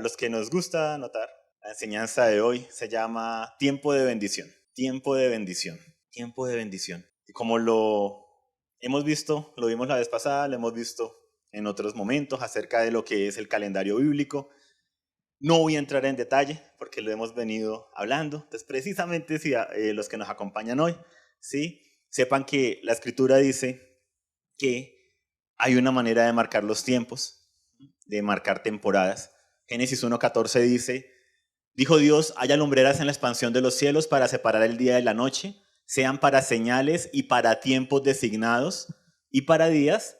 los que nos gusta anotar, la enseñanza de hoy se llama tiempo de bendición. Tiempo de bendición. Tiempo de bendición. Y como lo hemos visto, lo vimos la vez pasada, lo hemos visto en otros momentos acerca de lo que es el calendario bíblico. No voy a entrar en detalle porque lo hemos venido hablando. Entonces, precisamente si los que nos acompañan hoy, ¿sí? Sepan que la Escritura dice que hay una manera de marcar los tiempos, de marcar temporadas. Génesis 1:14 dice: dijo Dios, haya lumbreras en la expansión de los cielos para separar el día de la noche, sean para señales y para tiempos designados, y para días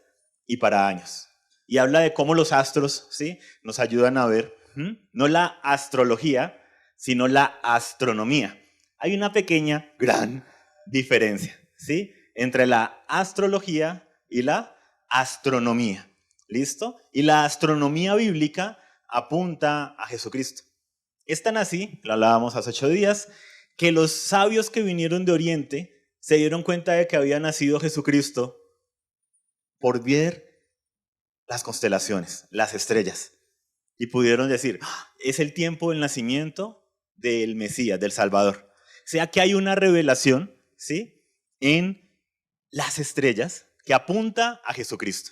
y para años. Y habla de cómo los astros, ¿sí?, nos ayudan a ver, no la astrología, sino la astronomía. Hay una pequeña, gran diferencia, ¿sí?, entre la astrología y la astronomía. ¿Listo? Y la astronomía bíblica apunta a Jesucristo. Es tan así, lo hablábamos hace 8 días, que los sabios que vinieron de Oriente se dieron cuenta de que había nacido Jesucristo por ver las constelaciones, las estrellas. Y pudieron decir, es el tiempo del nacimiento del Mesías, del Salvador. O sea que hay una revelación, ¿sí?, en las estrellas que apunta a Jesucristo.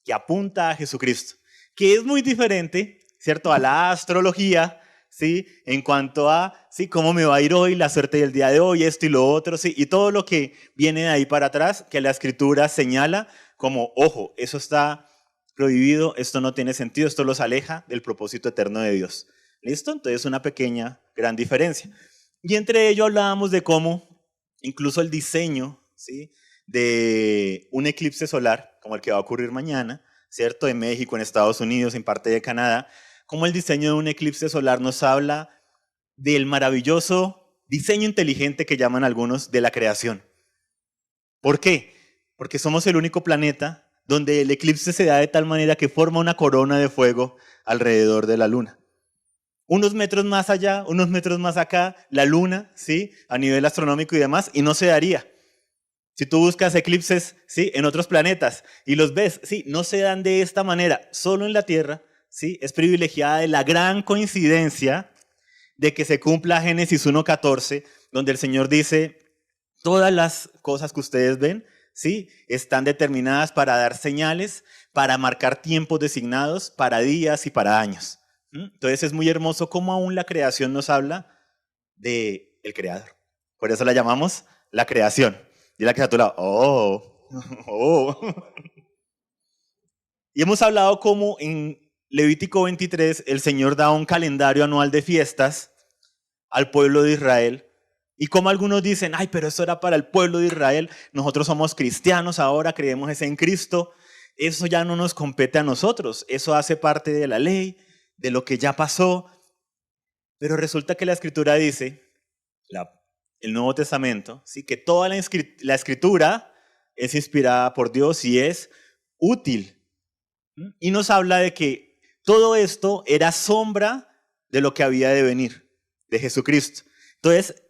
Que apunta a Jesucristo. Que es muy diferente, ¿cierto?, a la astrología, ¿sí?, en cuanto a, ¿sí?, cómo me va a ir hoy, la suerte del día de hoy, esto y lo otro, ¿sí?, y todo lo que viene de ahí para atrás, que la Escritura señala como, ojo, eso está prohibido, esto no tiene sentido, esto los aleja del propósito eterno de Dios. ¿Listo? Entonces una pequeña, gran diferencia. Y entre ello hablábamos de cómo incluso el diseño, ¿sí?, de un eclipse solar, como el que va a ocurrir mañana, ¿cierto?, en México, en Estados Unidos, en parte de Canadá, como el diseño de un eclipse solar nos habla del maravilloso diseño inteligente que llaman algunos de la creación. ¿Por qué? Porque somos el único planeta donde el eclipse se da de tal manera que forma una corona de fuego alrededor de la luna. Unos metros más allá, unos metros más acá, la luna, ¿sí?, a nivel astronómico y demás, y no se daría. Si tú buscas eclipses, ¿sí?, en otros planetas y los ves, ¿sí?, no se dan de esta manera. Solo en la Tierra, ¿sí?, es privilegiada de la gran coincidencia de que se cumpla Génesis 1:14, donde el Señor dice, todas las cosas que ustedes ven, ¿sí?, están determinadas para dar señales, para marcar tiempos designados, para días y para años. Entonces es muy hermoso cómo aún la creación nos habla del Creador. Por eso la llamamos la creación. Dile que está a tu lado, oh. Y hemos hablado cómo en Levítico 23 el Señor da un calendario anual de fiestas al pueblo de Israel. Y como algunos dicen, ay, pero eso era para el pueblo de Israel, nosotros somos cristianos ahora, creemos en Cristo, eso ya no nos compete a nosotros, eso hace parte de la ley, de lo que ya pasó. Pero resulta que la Escritura dice, el Nuevo Testamento, ¿sí?, que toda la Escritura es inspirada por Dios y es útil. Y nos habla de que todo esto era sombra de lo que había de venir, de Jesucristo. Entonces,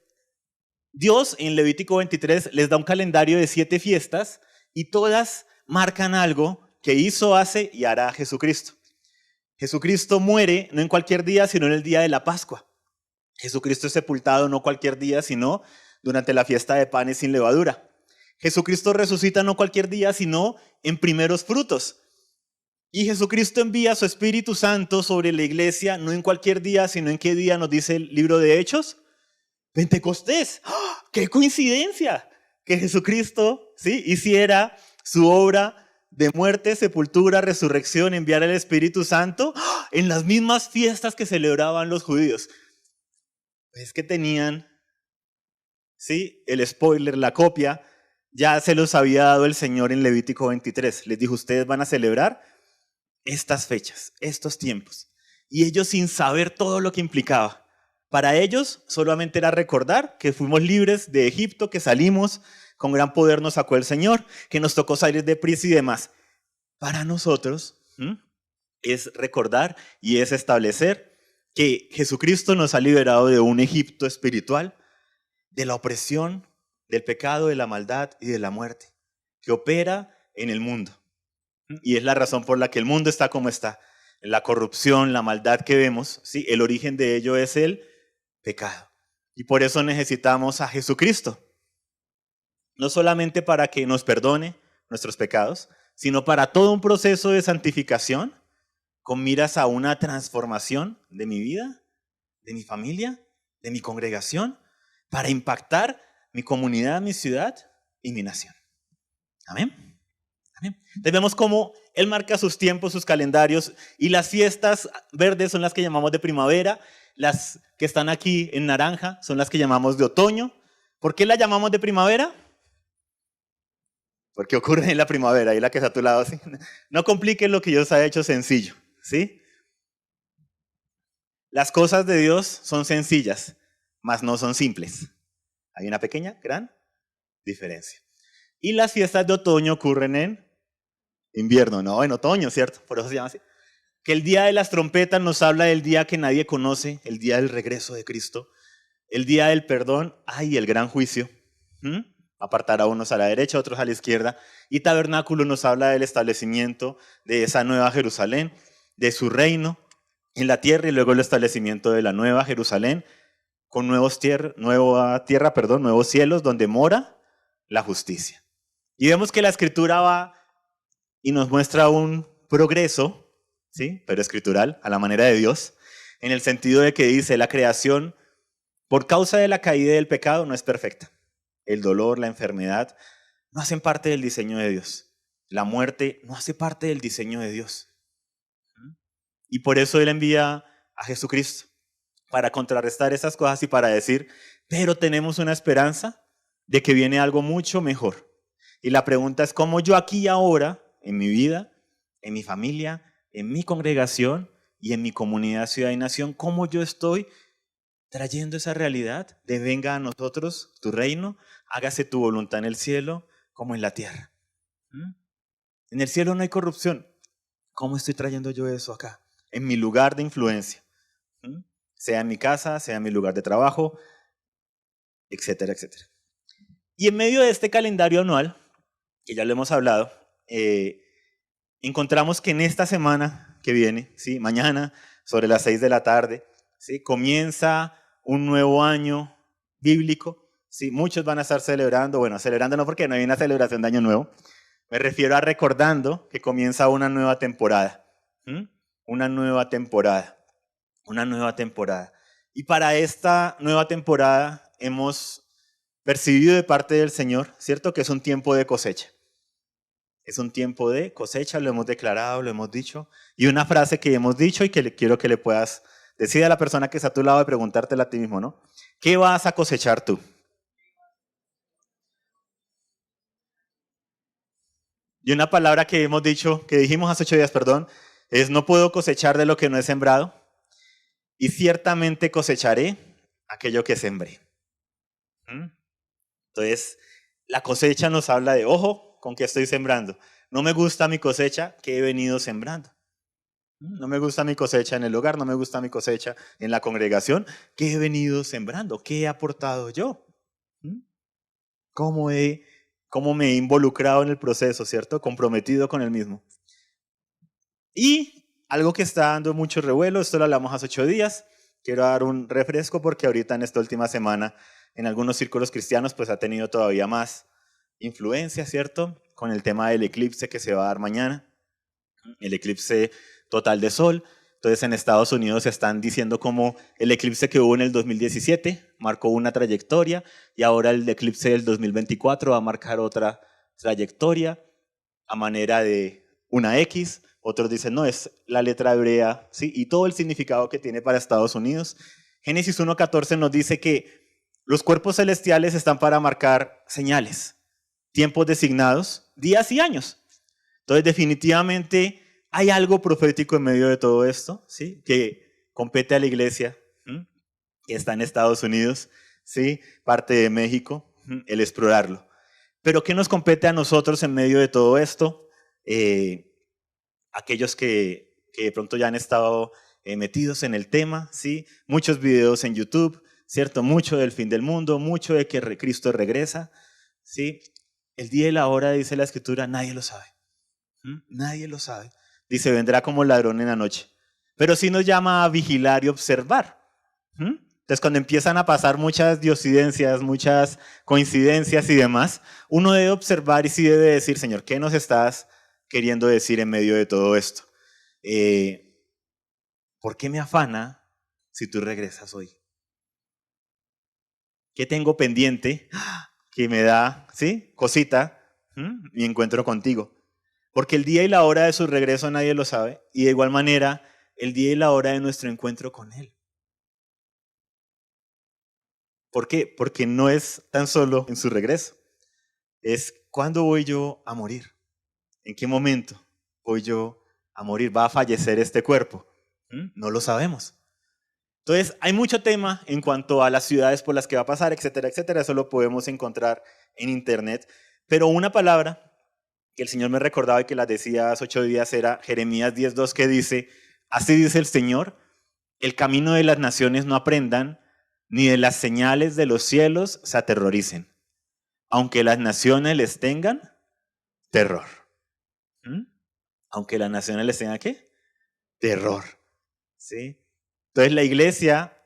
Dios en Levítico 23 les da un calendario de 7 fiestas y todas marcan algo que hizo, hace y hará Jesucristo. Jesucristo muere no en cualquier día, sino en el día de la Pascua. Jesucristo es sepultado no cualquier día, sino durante la fiesta de panes sin levadura. Jesucristo resucita no cualquier día, sino en primeros frutos. Y Jesucristo envía su Espíritu Santo sobre la iglesia, no en cualquier día, sino en qué día nos dice el libro de Hechos. Pentecostés. ¡Oh! ¡Qué coincidencia! Que Jesucristo, ¿sí?, hiciera su obra de muerte, sepultura, resurrección, enviar el Espíritu Santo en las mismas fiestas que celebraban los judíos. Es que tenían, ¿sí?, el spoiler, la copia, ya se los había dado el Señor en Levítico 23. Les dijo, ustedes van a celebrar estas fechas, estos tiempos. Y ellos sin saber todo lo que implicaba. Para ellos solamente era recordar que fuimos libres de Egipto, que salimos, con gran poder nos sacó el Señor, que nos tocó salir de prisa y demás. Para nosotros es recordar y es establecer que Jesucristo nos ha liberado de un Egipto espiritual, de la opresión, del pecado, de la maldad y de la muerte, que opera en el mundo. Y es la razón por la que el mundo está como está. la corrupción, la maldad que vemos, ¿sí? El origen de ello es el pecado. Y por eso necesitamos a Jesucristo. No solamente para que nos perdone nuestros pecados, sino para todo un proceso de santificación con miras a una transformación de mi vida, de mi familia, de mi congregación, para impactar mi comunidad, mi ciudad y mi nación. Amén. Amén. Entonces vemos cómo Él marca sus tiempos, sus calendarios, y las fiestas verdes son las que llamamos de primavera, las que están aquí en naranja son las que llamamos de otoño. ¿Por qué la llamamos de primavera? Porque ocurre en la primavera, y la que está a tu lado, ¿sí? No compliques lo que Dios ha hecho sencillo, ¿sí? Las cosas de Dios son sencillas, mas no son simples. Hay una pequeña, gran diferencia. Y las fiestas de otoño ocurren en invierno, no, en otoño, ¿cierto? Por eso se llama así. Que el día de las trompetas nos habla del día que nadie conoce, el día del regreso de Cristo, el día del perdón, ay, el gran juicio. Apartar a unos a la derecha, a otros a la izquierda. Y tabernáculo nos habla del establecimiento de esa nueva Jerusalén, de su reino en la tierra, y luego el establecimiento de la nueva Jerusalén con nuevos cielos donde mora la justicia. Y vemos que la escritura va y nos muestra un progreso, ¿sí? Pero escritural, a la manera de Dios, en el sentido de que dice, la creación, por causa de la caída del pecado, no es perfecta. El dolor, la enfermedad, no hacen parte del diseño de Dios. La muerte no hace parte del diseño de Dios. Y por eso Él envía a Jesucristo, para contrarrestar esas cosas y para decir, pero tenemos una esperanza de que viene algo mucho mejor. Y la pregunta es, ¿cómo yo aquí y ahora, en mi vida, en mi familia, en mi congregación y en mi comunidad, ciudad y nación, cómo yo estoy trayendo esa realidad de venga a nosotros tu reino, hágase tu voluntad en el cielo como en la tierra? En el cielo no hay corrupción. ¿Cómo estoy trayendo yo eso acá? En mi lugar de influencia. Sea en mi casa, sea en mi lugar de trabajo, etcétera, etcétera. Y en medio de este calendario anual, que ya lo hemos hablado, encontramos que en esta semana que viene, ¿sí? Mañana, sobre las 6 de la tarde, ¿sí? Comienza un nuevo año bíblico. ¿Sí? Muchos van a estar celebrando, bueno, celebrando no porque no hay una celebración de Año Nuevo, me refiero a recordando que comienza una nueva temporada. Una nueva temporada. Una nueva temporada. Y para esta nueva temporada hemos percibido de parte del Señor, ¿cierto? Que es un tiempo de cosecha. Es un tiempo de cosecha, lo hemos declarado, lo hemos dicho. Y una frase que hemos dicho y que quiero que le puedas decir a la persona que está a tu lado y preguntártela a ti mismo, ¿no? ¿Qué vas a cosechar tú? Y una palabra que hemos dicho, que dijimos hace 8 días, perdón, es no puedo cosechar de lo que no he sembrado, y ciertamente cosecharé aquello que sembré. Entonces, la cosecha nos habla de, ojo, ¿con qué estoy sembrando? No me gusta mi cosecha que he venido sembrando. No me gusta mi cosecha en el hogar, no me gusta mi cosecha en la congregación, ¿qué he venido sembrando? ¿Qué he aportado yo? ¿Cómo me he involucrado en el proceso, ¿cierto? Comprometido con el mismo. Y algo que está dando mucho revuelo, esto lo hablamos hace 8 días, quiero dar un refresco porque ahorita en esta última semana en algunos círculos cristianos pues ha tenido todavía más influencia, ¿cierto? Con el tema del eclipse que se va a dar mañana, el eclipse total de sol. Entonces en Estados Unidos se están diciendo como el eclipse que hubo en el 2017 marcó una trayectoria y ahora el eclipse del 2024 va a marcar otra trayectoria a manera de una X. Otros dicen, no, es la letra hebrea, ¿sí? Y todo el significado que tiene para Estados Unidos. Génesis 1:14 nos dice que los cuerpos celestiales están para marcar señales, tiempos designados, días y años. Entonces, definitivamente hay algo profético en medio de todo esto, ¿sí? Que compete a la iglesia, que está en Estados Unidos, ¿sí? Parte de México, el explorarlo. Pero ¿qué nos compete a nosotros en medio de todo esto? Aquellos que de pronto ya han estado metidos en el tema, ¿sí? Muchos videos en YouTube, ¿cierto? Mucho del fin del mundo, mucho de que Cristo regresa, ¿sí? El día y la hora, dice la Escritura, nadie lo sabe. Nadie lo sabe. Dice, vendrá como ladrón en la noche. pero sí nos llama a vigilar y observar. Entonces, cuando empiezan a pasar muchas diosidencias, muchas coincidencias y demás, uno debe observar y sí debe decir, Señor, ¿qué nos estás queriendo decir en medio de todo esto? ¿Por qué me afana si tú regresas hoy? ¿Qué tengo pendiente que me da, sí, cosita, mi encuentro contigo? Porque el día y la hora de su regreso nadie lo sabe, y de igual manera el día y la hora de nuestro encuentro con Él. ¿Por qué? Porque no es tan solo en su regreso, es ¿cuándo voy yo a morir? ¿En qué momento voy yo a morir? ¿Va a fallecer este cuerpo? No lo sabemos. Entonces, hay mucho tema en cuanto a las ciudades por las que va a pasar, etcétera, etcétera. Eso lo podemos encontrar en internet. Pero una palabra que el Señor me recordaba y que la decía hace 8 días era Jeremías 10:2, que dice, así dice el Señor, el camino de las naciones no aprendan, ni de las señales de los cielos se aterroricen, aunque las naciones les tengan terror. Aunque las naciones les tengan ¿qué? Terror. ¿Sí? Entonces la iglesia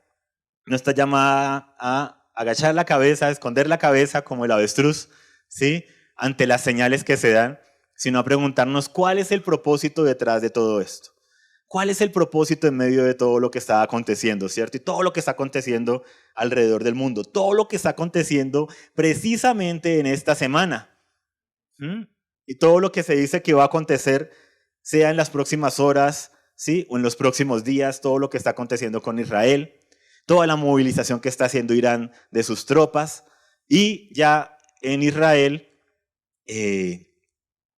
no está llamada a agachar la cabeza, a esconder la cabeza como el avestruz, ¿sí? Ante las señales que se dan, sino a preguntarnos cuál es el propósito detrás de todo esto. ¿Cuál es el propósito en medio de todo lo que está aconteciendo, cierto? Y todo lo que está aconteciendo alrededor del mundo, todo lo que está aconteciendo precisamente en esta semana. Y todo lo que se dice que va a acontecer, sea en las próximas horas, ¿sí? O en los próximos días, todo lo que está aconteciendo con Israel, toda la movilización que está haciendo Irán de sus tropas, y ya en Israel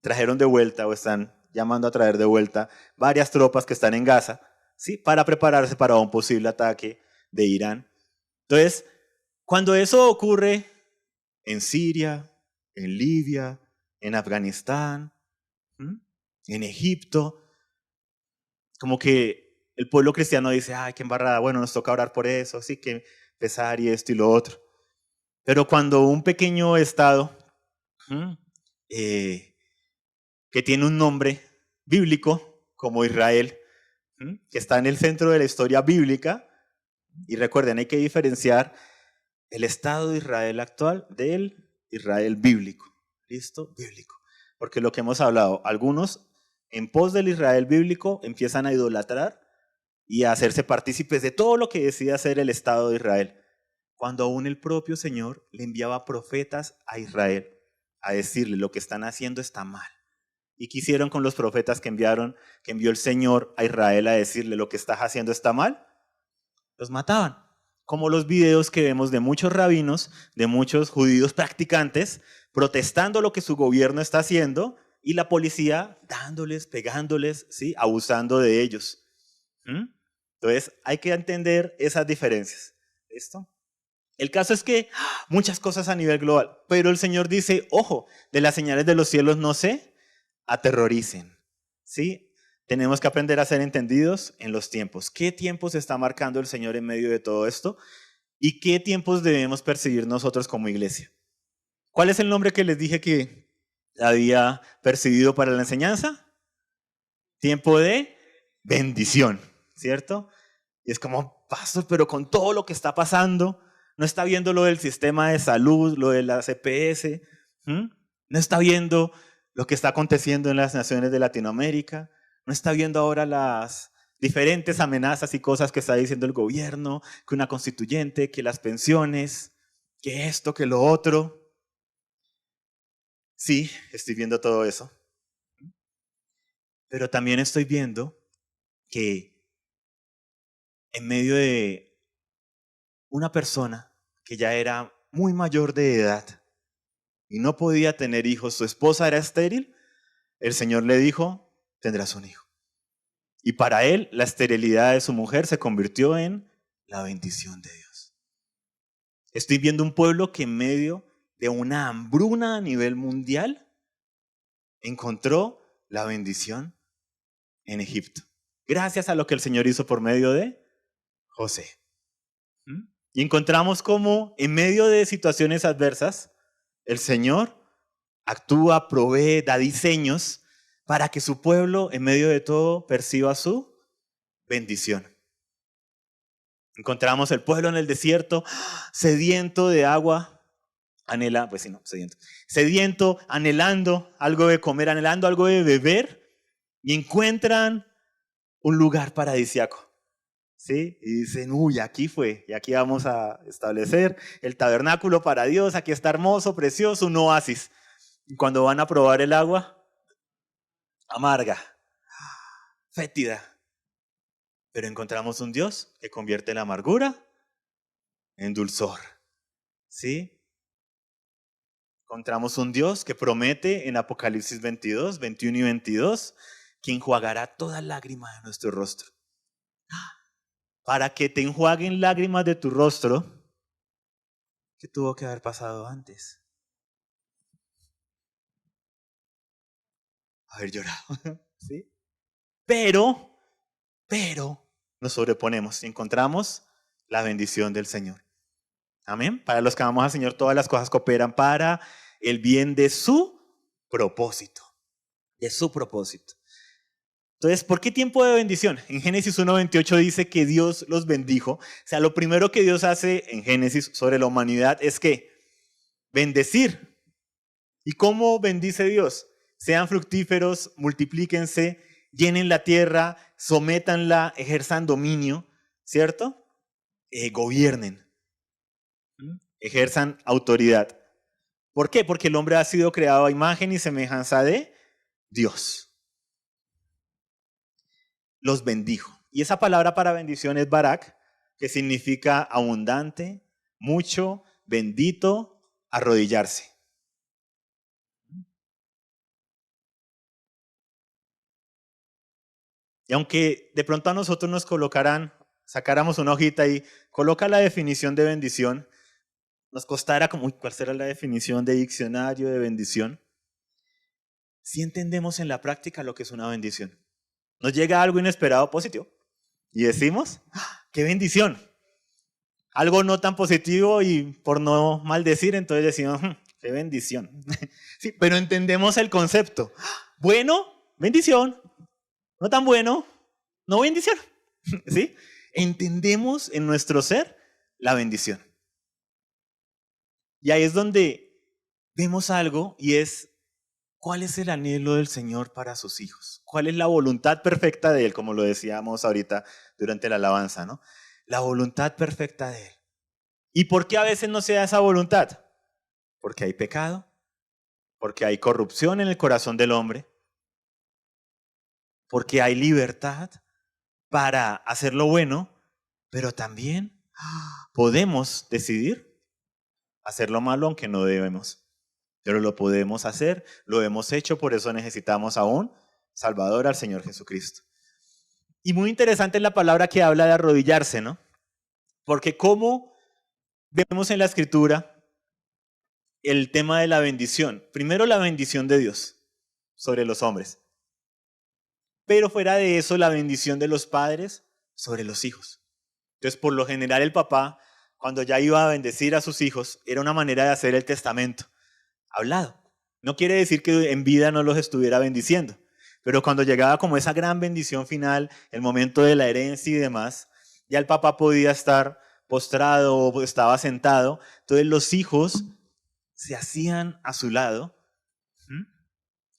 trajeron de vuelta o están llamando a traer de vuelta varias tropas que están en Gaza, ¿sí? Para prepararse para un posible ataque de Irán. Entonces, cuando eso ocurre en Siria, en Libia, en Afganistán, en Egipto, como que el pueblo cristiano dice, ay, qué embarrada, bueno, nos toca orar por eso, sí, que pesar y esto y lo otro. Pero cuando un pequeño estado que tiene un nombre bíblico, como Israel, que está en el centro de la historia bíblica, y recuerden, hay que diferenciar el Estado de Israel actual del Israel bíblico. ¿Listo? Bíblico. Porque lo que hemos hablado, algunos en pos del Israel bíblico empiezan a idolatrar y a hacerse partícipes de todo lo que decía hacer el Estado de Israel, cuando aún el propio Señor le enviaba profetas a Israel a decirle lo que están haciendo está mal. ¿Y qué hicieron con los profetas que envió el Señor a Israel a decirle lo que estás haciendo está mal? Los mataban. Como los videos que vemos de muchos rabinos, de muchos judíos practicantes, protestando lo que su gobierno está haciendo y la policía dándoles, pegándoles, ¿sí? Abusando de ellos. Entonces hay que entender esas diferencias. ¿Listo? El caso es que muchas cosas a nivel global, pero el Señor dice, ojo, de las señales de los cielos no se aterroricen. ¿Sí? Tenemos que aprender a ser entendidos en los tiempos. ¿Qué tiempos está marcando el Señor en medio de todo esto? ¿Y qué tiempos debemos percibir nosotros como iglesia? ¿Cuál es el nombre que les dije que había percibido para la enseñanza? Tiempo de bendición, ¿cierto? Y es como, pastor, pero con todo lo que está pasando, no está viendo lo del sistema de salud, lo de la CPS, no está viendo lo que está aconteciendo en las naciones de Latinoamérica, no está viendo ahora las diferentes amenazas y cosas que está diciendo el gobierno, que una constituyente, que las pensiones, que esto, que lo otro. Sí, estoy viendo todo eso. Pero también estoy viendo que en medio de una persona que ya era muy mayor de edad y no podía tener hijos, su esposa era estéril, el Señor le dijo, tendrás un hijo. Y para él, la esterilidad de su mujer se convirtió en la bendición de Dios. Estoy viendo un pueblo que en medio de una hambruna a nivel mundial encontró la bendición en Egipto. Gracias a lo que el Señor hizo por medio de José. Y encontramos cómo en medio de situaciones adversas, el Señor actúa, provee, da diseños para que su pueblo en medio de todo perciba su bendición. Encontramos el pueblo en el desierto, sediento de agua, sediento, anhelando algo de comer, anhelando algo de beber, y encuentran un lugar paradisíaco. ¿Sí? Y dicen, uy, aquí fue, y aquí vamos a establecer el tabernáculo para Dios, aquí está hermoso, precioso, un oasis. Y cuando van a probar el agua, amarga, fétida. Pero encontramos un Dios que convierte la amargura en dulzor. ¿Sí? Encontramos un Dios que promete en Apocalipsis 22, 21 y 22, que enjuagará toda lágrima de nuestro rostro. Para que te enjuaguen lágrimas de tu rostro, ¿qué tuvo que haber pasado antes? Haber llorado. ¿Sí? Pero nos sobreponemos y encontramos la bendición del Señor. Amén. Para los que amamos al Señor, todas las cosas cooperan para el bien de su propósito. De su propósito. Entonces, ¿por qué tiempo de bendición? En Génesis 1:28 dice que Dios los bendijo. O sea, lo primero que Dios hace en Génesis sobre la humanidad es que bendecir. ¿Y cómo bendice Dios? Sean fructíferos, multiplíquense, llenen la tierra, sométanla, ejerzan dominio, ¿cierto? Gobiernen, ejerzan autoridad. ¿Por qué? Porque el hombre ha sido creado a imagen y semejanza de Dios. Los bendijo. Y esa palabra para bendición es barak, que significa abundante, mucho, bendito, arrodillarse. Y aunque de pronto a nosotros nos sacáramos una hojita y coloca la definición de bendición, nos costara como, ¿cuál será la definición de diccionario de bendición? Si entendemos en la práctica lo que es una bendición. Nos llega algo inesperado positivo y decimos, ¡qué bendición! Algo no tan positivo y por no maldecir, entonces decimos, ¡qué bendición! Sí, pero entendemos el concepto. Bueno, bendición. No tan bueno, no bendición. ¿Sí? Entendemos en nuestro ser la bendición. Y ahí es donde vemos algo y es, ¿cuál es el anhelo del Señor para sus hijos? ¿Cuál es la voluntad perfecta de Él? Como lo decíamos ahorita durante la alabanza, ¿no? La voluntad perfecta de Él. ¿Y por qué a veces no se da esa voluntad? Porque hay pecado, porque hay corrupción en el corazón del hombre, porque hay libertad para hacer lo bueno, pero también podemos decidir hacer lo malo aunque no debemos. Pero lo podemos hacer, lo hemos hecho, por eso necesitamos a un Salvador, al Señor Jesucristo. Y muy interesante es la palabra que habla de arrodillarse, ¿no? Porque como vemos en la Escritura el tema de la bendición. Primero la bendición de Dios sobre los hombres. Pero fuera de eso, la bendición de los padres sobre los hijos. Entonces, por lo general, el papá, cuando ya iba a bendecir a sus hijos, era una manera de hacer el testamento hablado. No quiere decir que en vida no los estuviera bendiciendo, pero cuando llegaba como esa gran bendición final, el momento de la herencia y demás, ya el papá podía estar postrado o estaba sentado. Entonces, los hijos se hacían a su lado.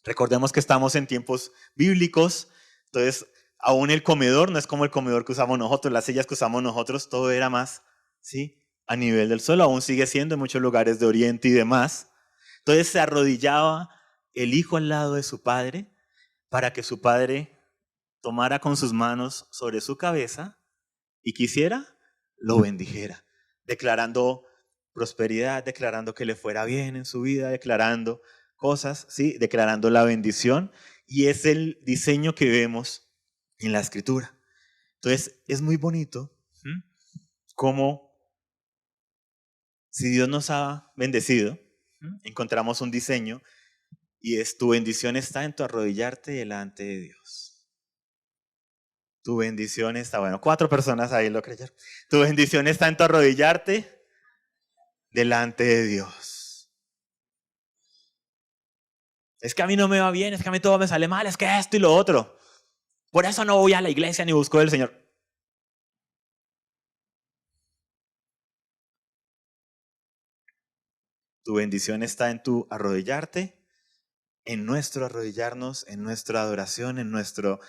Recordemos que estamos en tiempos bíblicos, entonces aún el comedor no es como el comedor que usamos nosotros, las sillas que usamos nosotros, todo era más, ¿sí? A nivel del suelo, aún sigue siendo en muchos lugares de Oriente y demás. Entonces se arrodillaba el hijo al lado de su padre para que su padre tomara con sus manos sobre su cabeza y quisiera, lo bendijera, declarando prosperidad, declarando que le fuera bien en su vida, declarando cosas, ¿sí? Declarando la bendición, y es el diseño que vemos en la Escritura. Entonces, es muy bonito como si Dios nos ha bendecido, encontramos un diseño y es: tu bendición está en tu arrodillarte delante de Dios. Tu bendición está, bueno, 4 personas ahí lo creyeron. Tu bendición está en tu arrodillarte delante de Dios. Es que a mí no me va bien, es que a mí todo me sale mal, es que esto y lo otro. Por eso no voy a la iglesia ni busco del Señor. Tu bendición está en tu arrodillarte, en nuestro arrodillarnos, en nuestra adoración, en nuestro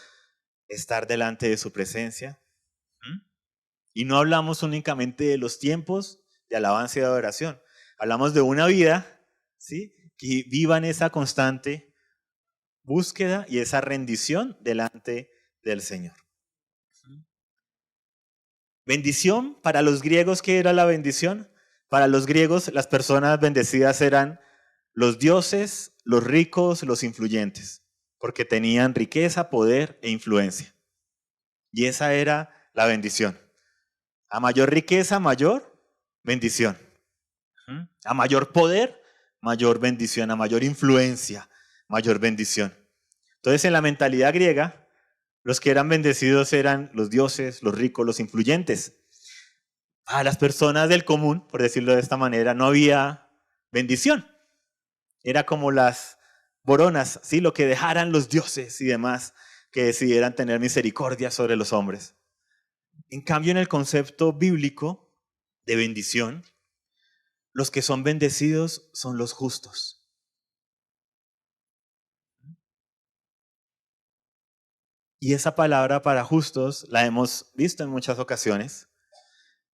estar delante de su presencia. ¿Mm? Y no hablamos únicamente de los tiempos de alabanza y de adoración. Hablamos de una vida, ¿sí?, que viva en esa constante búsqueda y esa rendición delante del Señor. Bendición, para los griegos, ¿qué era la bendición? Para los griegos, las personas bendecidas eran los dioses, los ricos, los influyentes, porque tenían riqueza, poder e influencia. Y esa era la bendición. A mayor riqueza, mayor bendición. A mayor poder, mayor bendición. A mayor influencia, mayor bendición. Entonces, en la mentalidad griega, los que eran bendecidos eran los dioses, los ricos, los influyentes. A las personas del común, por decirlo de esta manera, no había bendición. Era como las boronas, ¿sí?, lo que dejaran los dioses y demás que decidieran tener misericordia sobre los hombres. En cambio, en el concepto bíblico de bendición, los que son bendecidos son los justos. Y esa palabra para justos la hemos visto en muchas ocasiones.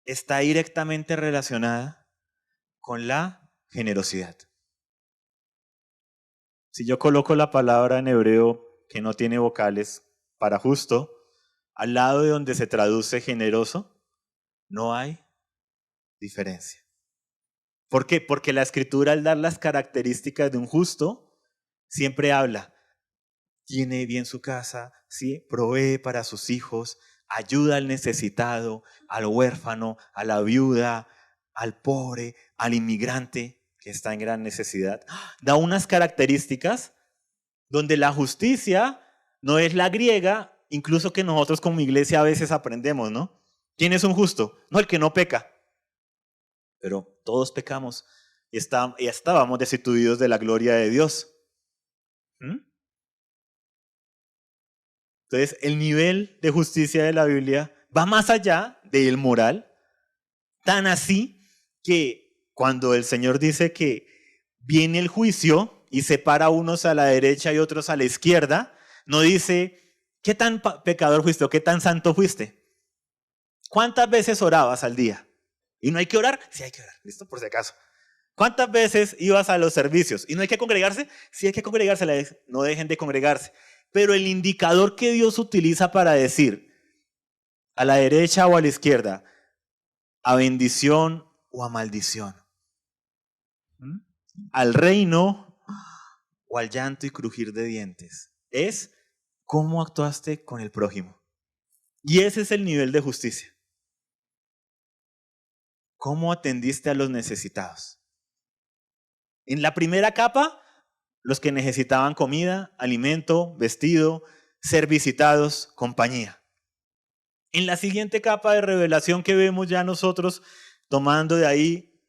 Está directamente relacionada con la generosidad. Si yo coloco la palabra en hebreo que no tiene vocales para justo, al lado de donde se traduce generoso, no hay diferencia. ¿Por qué? Porque la Escritura, al dar las características de un justo, siempre habla: tiene bien su casa, ¿sí?, provee para sus hijos, ayuda al necesitado, al huérfano, a la viuda, al pobre, al inmigrante que está en gran necesidad. Da unas características donde la justicia no es la griega, incluso que nosotros como iglesia a veces aprendemos, ¿no? ¿Quién es un justo? No, el que no peca. Pero todos pecamos y estábamos destituidos de la gloria de Dios. Entonces, el nivel de justicia de la Biblia va más allá del moral, tan así que cuando el Señor dice que viene el juicio y separa a unos a la derecha y otros a la izquierda, no dice qué tan pecador fuiste o qué tan santo fuiste. ¿Cuántas veces orabas al día? ¿Y no hay que orar? Sí hay que orar, listo, por si acaso. ¿Cuántas veces ibas a los servicios? ¿Y no hay que congregarse? Sí hay que congregarse, no dejen de congregarse. Pero el indicador que Dios utiliza para decir a la derecha o a la izquierda, a bendición o a maldición, al reino o al llanto y crujir de dientes, es cómo actuaste con el prójimo. Y ese es el nivel de justicia. ¿Cómo atendiste a los necesitados? En la primera capa, los que necesitaban comida, alimento, vestido, ser visitados, compañía. En la siguiente capa de revelación que vemos ya nosotros, tomando de ahí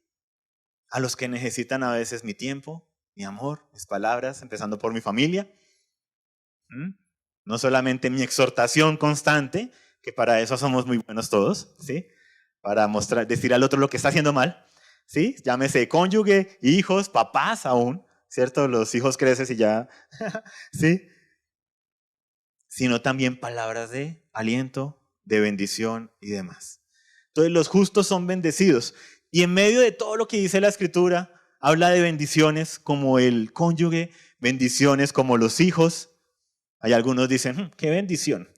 a los que necesitan a veces mi tiempo, mi amor, mis palabras, empezando por mi familia. No solamente mi exhortación constante, que para eso somos muy buenos todos, ¿sí?, para mostrar, decir al otro lo que está haciendo mal, ¿sí?, llámese cónyuge, hijos, papás aún, ¿cierto? Los hijos crecen y ya, ¿sí? Sino también palabras de aliento, de bendición y demás. Entonces los justos son bendecidos. Y en medio de todo lo que dice la Escritura, habla de bendiciones como el cónyuge, bendiciones como los hijos. Hay algunos dicen, qué bendición.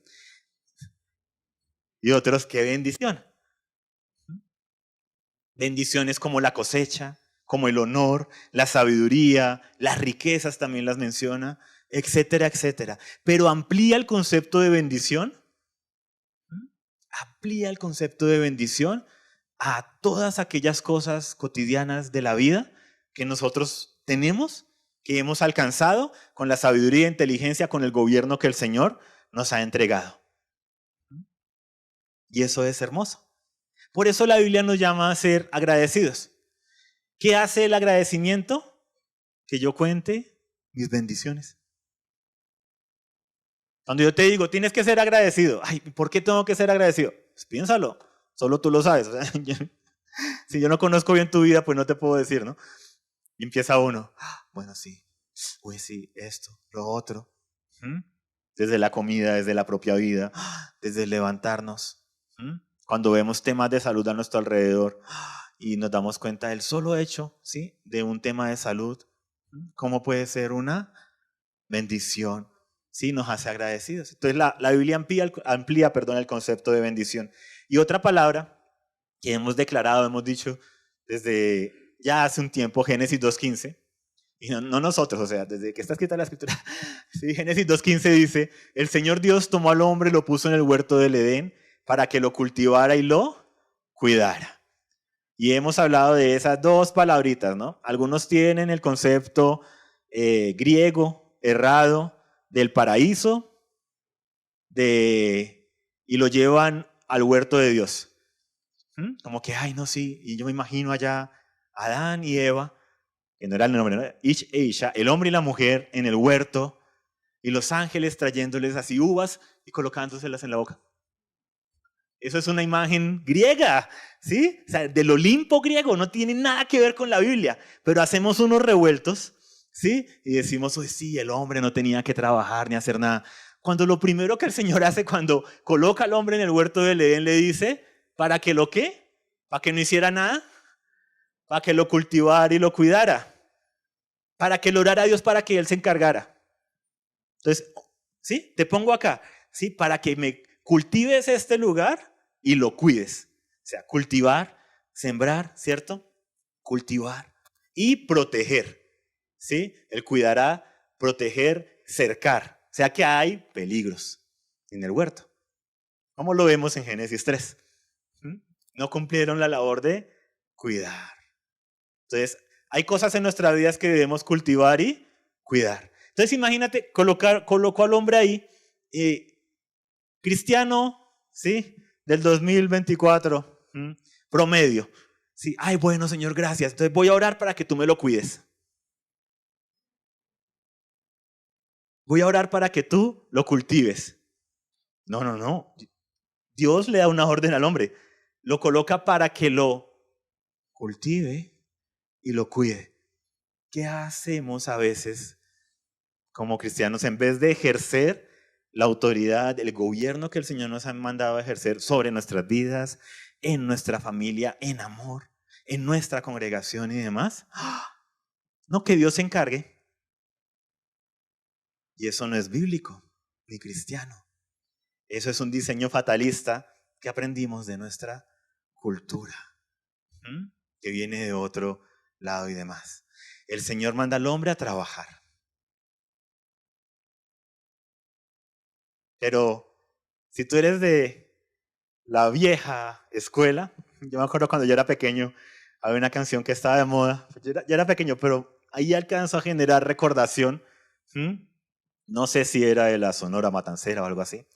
Y otros, qué bendición. Bendiciones como la cosecha, como el honor, la sabiduría, las riquezas también las menciona, etcétera, etcétera. Pero amplía el concepto de bendición. Amplía el concepto de bendición a todas aquellas cosas cotidianas de la vida que nosotros tenemos, que hemos alcanzado con la sabiduría e inteligencia, con el gobierno que el Señor nos ha entregado. Y eso es hermoso. Por eso la Biblia nos llama a ser agradecidos. ¿Qué hace el agradecimiento? Que yo cuente mis bendiciones. Cuando yo te digo, tienes que ser agradecido. Ay, ¿por qué tengo que ser agradecido? Pues piénsalo, solo tú lo sabes. O sea, si yo no conozco bien tu vida, pues no te puedo decir, ¿no? Y empieza uno, bueno, sí, pues sí, esto, lo otro. ¿Mm? Desde la comida, desde la propia vida, desde el levantarnos. ¿Mm? Cuando vemos temas de salud a nuestro alrededor y nos damos cuenta del solo hecho, ¿sí?, de un tema de salud, ¿cómo puede ser una bendición? Sí, nos hace agradecidos. Entonces la Biblia amplía el concepto de bendición. Y otra palabra que hemos declarado, hemos dicho desde ya hace un tiempo, Génesis 2.15, y no nosotros, o sea, desde que está escrita la escritura, sí, Génesis 2.15 dice, el Señor Dios tomó al hombre y lo puso en el huerto del Edén para que lo cultivara y lo cuidara. Y hemos hablado de esas dos palabritas, ¿no? Algunos tienen el concepto griego errado del paraíso y lo llevan al huerto de Dios. Como que, ay, no, sí, y yo me imagino allá Adán y Eva, que no era el nombre, ¿no? Ish e Isha, el hombre y la mujer en el huerto, y los ángeles trayéndoles así uvas y colocándoselas en la boca. Eso es una imagen griega, ¿sí? O sea, del Olimpo griego, no tiene nada que ver con la Biblia, pero hacemos unos revueltos, ¿sí? Y decimos, hoy sí, el hombre no tenía que trabajar ni hacer nada. Cuando lo primero que el Señor hace cuando coloca al hombre en el huerto del Edén le dice, ¿para que lo qué? ¿Para que no hiciera nada? Para que lo cultivara y lo cuidara. Para que lo orara a Dios para que Él se encargara. Entonces, ¿sí? Te pongo acá, ¿sí? Para que me cultives este lugar y lo cuides. O sea, cultivar, sembrar, ¿cierto? Cultivar y proteger, ¿sí? Él cuidará, proteger, cercar. O sea que hay peligros en el huerto. Como lo vemos en Génesis 3. No cumplieron la labor de cuidar. Entonces, hay cosas en nuestras vidas que debemos cultivar y cuidar. Entonces, imagínate, colocó al hombre ahí, cristiano, ¿sí? Del 2024, promedio. Sí, ay, bueno, Señor, gracias. Entonces voy a orar para que tú me lo cuides. Voy a orar para que tú lo cultives. No. Dios le da una orden al hombre. Lo coloca para que lo cultive y lo cuide. ¿Qué hacemos a veces como cristianos en vez de ejercer la autoridad, el gobierno que el Señor nos ha mandado a ejercer sobre nuestras vidas, en nuestra familia, en amor, en nuestra congregación y demás? No, que Dios se encargue. Y eso no es bíblico ni cristiano. Eso es un diseño fatalista que aprendimos de nuestra cultura, que viene de otro lado y demás. El Señor manda al hombre a trabajar. Pero si tú eres de la vieja escuela, yo me acuerdo cuando yo era pequeño, había una canción que estaba de moda. Yo era pequeño, pero ahí alcanzó a generar recordación. No sé si era de la Sonora Matancera o algo así.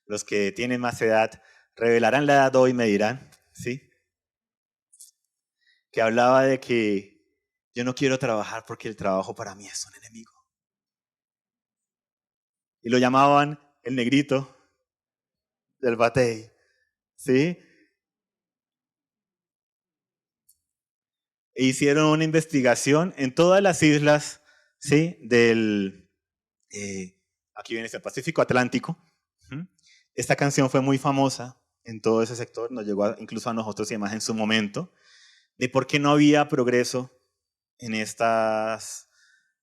Los que tienen más edad revelarán la edad hoy y me dirán, ¿sí? Que hablaba de que yo no quiero trabajar porque el trabajo para mí es un enemigo. Y lo llamaban el negrito del batey, ¿sí? E hicieron una investigación en todas las islas, ¿sí? Aquí viene el Pacífico Atlántico. Esta canción fue muy famosa en todo ese sector, nos llegó incluso a nosotros y además en su momento, de por qué no había progreso en estas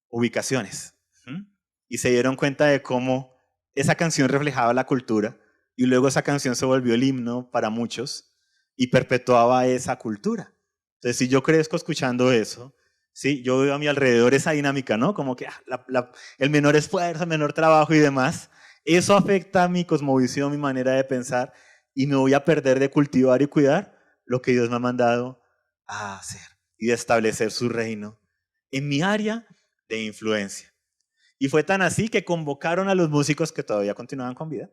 ubicaciones. Y se dieron cuenta de cómo esa canción reflejaba la cultura y luego esa canción se volvió el himno para muchos y perpetuaba esa cultura. Entonces, si yo crezco escuchando eso, ¿sí? Yo veo a mi alrededor esa dinámica, ¿no? Como que el menor esfuerzo, el menor trabajo y demás. Eso afecta mi cosmovisión, mi manera de pensar y me voy a perder de cultivar y cuidar lo que Dios me ha mandado a hacer y de establecer su reino en mi área de influencia. Y fue tan así que convocaron a los músicos que todavía continuaban con vida,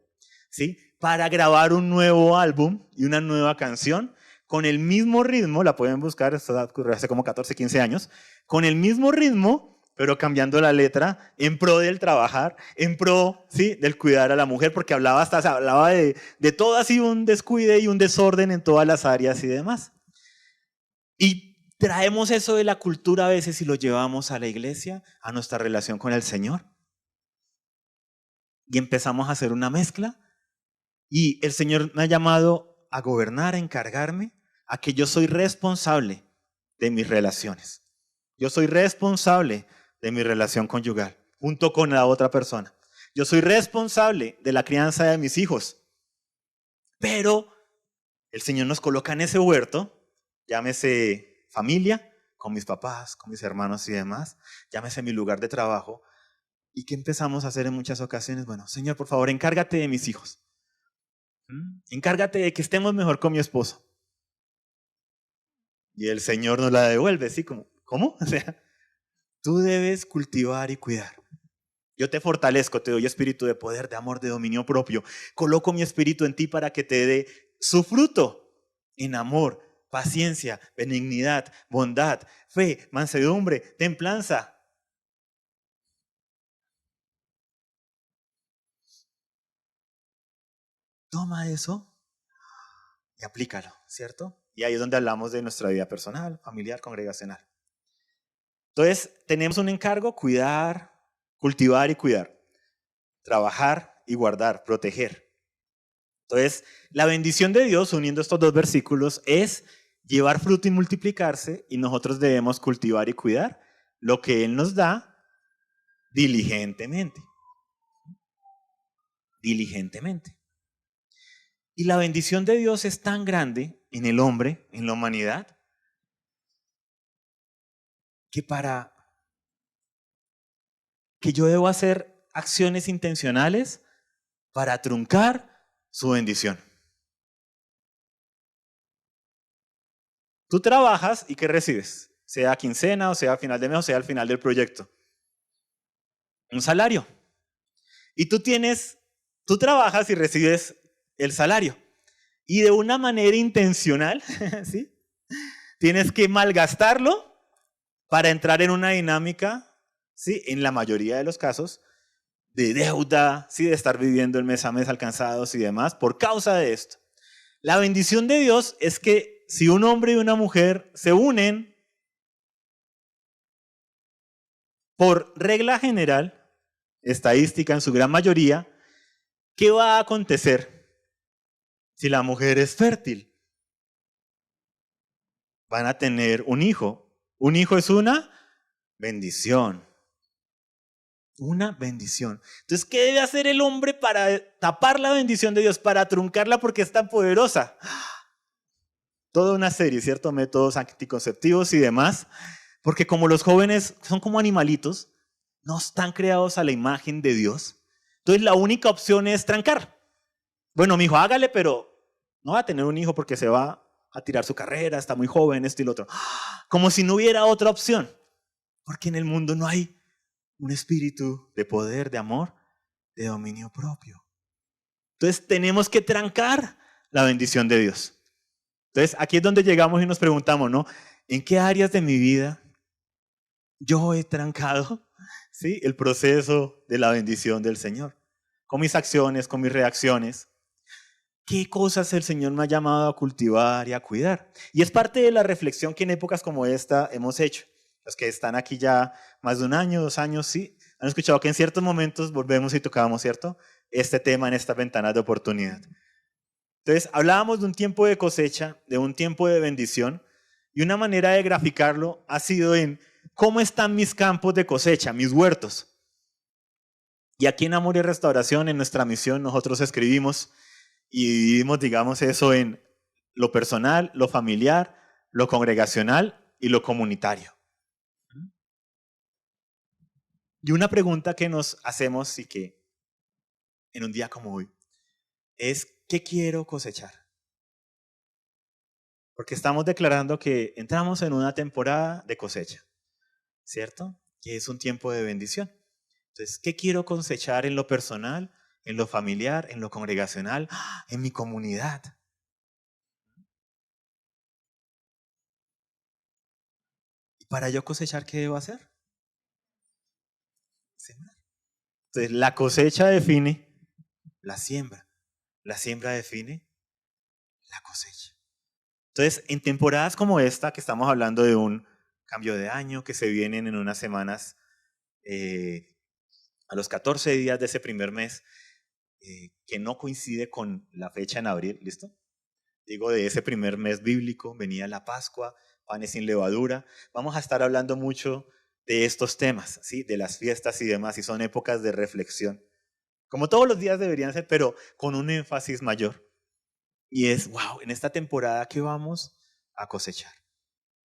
¿sí? Para grabar un nuevo álbum y una nueva canción con el mismo ritmo, la pueden buscar, esto ocurrió hace como 14, 15 años, con el mismo ritmo pero cambiando la letra en pro del trabajar, en pro, ¿sí?, del cuidar a la mujer, porque hablaba de todo así un descuide y un desorden en todas las áreas y demás. Y traemos eso de la cultura a veces y lo llevamos a la iglesia, a nuestra relación con el Señor. Y empezamos a hacer una mezcla. Y el Señor me ha llamado a gobernar, a encargarme, a que yo soy responsable de mis relaciones. Yo soy responsable de mi relación conyugal, junto con la otra persona. Yo soy responsable de la crianza de mis hijos. Pero el Señor nos coloca en ese huerto, llámese familia, con mis papás, con mis hermanos y demás, llámese mi lugar de trabajo. ¿Y qué empezamos a hacer en muchas ocasiones? Bueno, Señor, por favor, encárgate de mis hijos. Encárgate de que estemos mejor con mi esposo. Y el Señor nos la devuelve, ¿sí? Como, ¿cómo? O sea, tú debes cultivar y cuidar. Yo te fortalezco, te doy espíritu de poder, de amor, de dominio propio. Coloco mi espíritu en ti para que te dé su fruto en amor, paciencia, benignidad, bondad, fe, mansedumbre, templanza. Toma eso y aplícalo, ¿cierto? Y ahí es donde hablamos de nuestra vida personal, familiar, congregacional. Entonces, tenemos un encargo: cuidar, cultivar y cuidar. Trabajar y guardar, proteger. Entonces, la bendición de Dios, uniendo estos dos versículos, es llevar fruto y multiplicarse, y nosotros debemos cultivar y cuidar lo que Él nos da diligentemente. Diligentemente. Y la bendición de Dios es tan grande en el hombre, en la humanidad, que yo debo hacer acciones intencionales para truncar su bendición. Tú trabajas y ¿qué recibes? Sea quincena, o sea a final de mes, o sea al final del proyecto. Un salario. Y tú trabajas y recibes el salario. Y de una manera intencional, ¿sí?, tienes que malgastarlo para entrar en una dinámica, ¿sí?, en la mayoría de los casos, de deuda, ¿sí?, de estar viviendo el mes a mes alcanzados y demás, por causa de esto. La bendición de Dios es que si un hombre y una mujer se unen, por regla general, estadística en su gran mayoría, ¿qué va a acontecer si la mujer es fértil? Van a tener un hijo. Un hijo es una bendición. Una bendición. Entonces, ¿qué debe hacer el hombre para tapar la bendición de Dios, para truncarla porque es tan poderosa? Toda una serie, ¿cierto? Métodos anticonceptivos y demás. Porque como los jóvenes son como animalitos, no están creados a la imagen de Dios. Entonces, la única opción es trancar. Bueno, mi hijo, hágale, pero no va a tener un hijo porque se va a tirar su carrera, está muy joven, esto y lo otro. Como si no hubiera otra opción. Porque en el mundo no hay un espíritu de poder, de amor, de dominio propio. Entonces tenemos que trancar la bendición de Dios. Entonces aquí es donde llegamos y nos preguntamos, ¿no? ¿En qué áreas de mi vida yo he trancado, ¿sí?, el proceso de la bendición del Señor? Con mis acciones, con mis reacciones. ¿Qué cosas el Señor me ha llamado a cultivar y a cuidar? Y es parte de la reflexión que en épocas como esta hemos hecho. Los que están aquí ya más de un año, 2 años, sí, han escuchado que en ciertos momentos volvemos y tocábamos, ¿cierto?, este tema en estas ventanas de oportunidad. Entonces, hablábamos de un tiempo de cosecha, de un tiempo de bendición, y una manera de graficarlo ha sido en cómo están mis campos de cosecha, mis huertos. Y aquí en Amor y Restauración, en nuestra misión, nosotros escribimos y dividimos, digamos, eso en lo personal, lo familiar, lo congregacional y lo comunitario. Y una pregunta que nos hacemos y que en un día como hoy es: ¿qué quiero cosechar? Porque estamos declarando que entramos en una temporada de cosecha, ¿cierto? Que es un tiempo de bendición. Entonces, ¿qué quiero cosechar en lo personal, en lo familiar, en lo congregacional, en mi comunidad? Y para yo cosechar, ¿qué debo hacer? Entonces, la cosecha define la siembra. La siembra define la cosecha. Entonces, en temporadas como esta, que estamos hablando de un cambio de año, que se vienen en unas semanas, a los 14 días de ese primer mes, que no coincide con la fecha en abril, ¿listo? Digo, de ese primer mes bíblico, venía la Pascua, panes sin levadura. Vamos a estar hablando mucho de estos temas, ¿sí? De las fiestas y demás, y son épocas de reflexión. Como todos los días deberían ser, pero con un énfasis mayor. Y es, wow, en esta temporada que vamos a cosechar.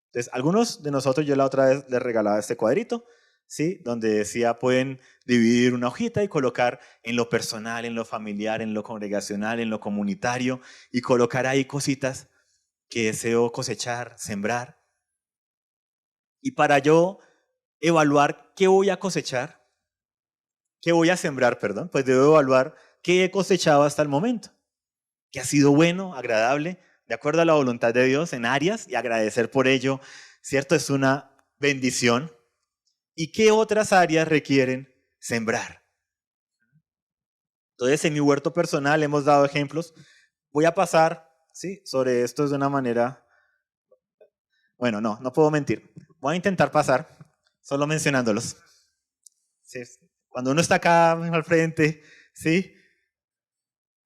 Entonces, algunos de nosotros, yo la otra vez les regalaba este cuadrito, ¿sí? Donde decía, pueden dividir una hojita y colocar en lo personal, en lo familiar, en lo congregacional, en lo comunitario, y colocar ahí cositas que deseo cosechar, sembrar. Y para yo evaluar qué voy a cosechar, qué voy a sembrar, perdón, pues debo evaluar qué he cosechado hasta el momento. Que ha sido bueno, agradable, de acuerdo a la voluntad de Dios en áreas, y agradecer por ello, ¿cierto? Es una bendición. ¿Y qué otras áreas requieren sembrar? Entonces, en mi huerto personal hemos dado ejemplos. Voy a pasar, ¿sí? Sobre esto de una manera... Bueno, no puedo mentir. Voy a intentar pasar solo mencionándolos. ¿Sí? Cuando uno está acá al frente, ¿sí?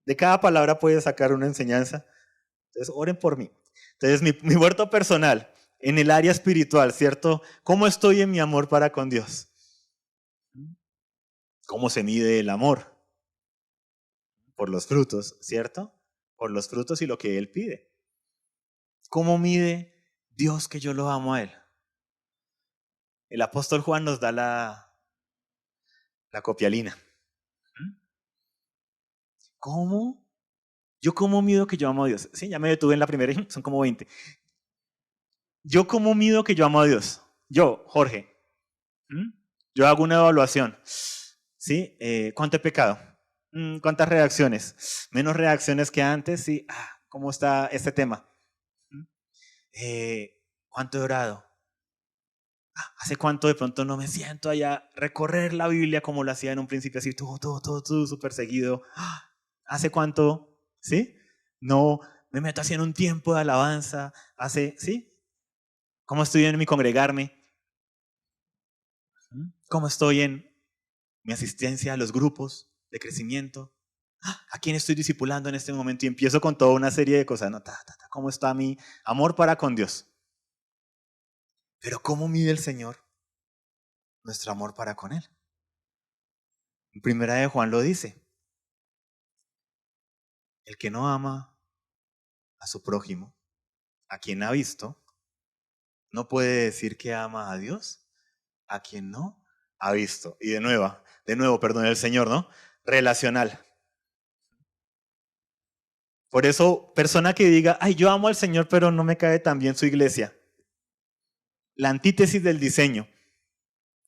De cada palabra puede sacar una enseñanza. Entonces, oren por mí. Entonces, mi huerto personal, en el área espiritual, ¿cierto? ¿Cómo estoy en mi amor para con Dios? ¿Cómo se mide el amor? Por los frutos, ¿cierto? Por los frutos y lo que Él pide. ¿Cómo mide Dios que yo lo amo a Él? El apóstol Juan nos da la copialina. ¿Cómo? ¿Yo cómo mido que yo amo a Dios? Sí, ya me detuve en la primera, son como 20. ¿Yo cómo mido que yo amo a Dios? Yo, Jorge. Yo hago una evaluación. ¿Sí? ¿Cuánto he pecado? ¿Cuántas reacciones? Menos reacciones que antes, ¿sí? ¿Cómo está este tema? ¿Cuánto he orado? ¿Hace cuánto de pronto no me siento allá a recorrer la Biblia como lo hacía en un principio, así todo súper seguido? ¿Hace cuánto? ¿Sí? No me meto así en un tiempo de alabanza. ¿Sí? ¿Cómo estoy en mi congregarme? ¿Cómo estoy en mi asistencia a los grupos de crecimiento? ¿A quién estoy discipulando en este momento? Y empiezo con toda una serie de cosas. No, ¿cómo está mi amor para con Dios? Pero ¿cómo mide el Señor nuestro amor para con Él? En Primera de Juan lo dice. El que no ama a su prójimo, a quien ha visto, no puede decir que ama a Dios a quien no ha visto. Y de nuevo, perdón, el Señor, ¿no? Relacional. Por eso, persona que diga, ay, yo amo al Señor, pero no me cae tan bien su iglesia. La antítesis del diseño.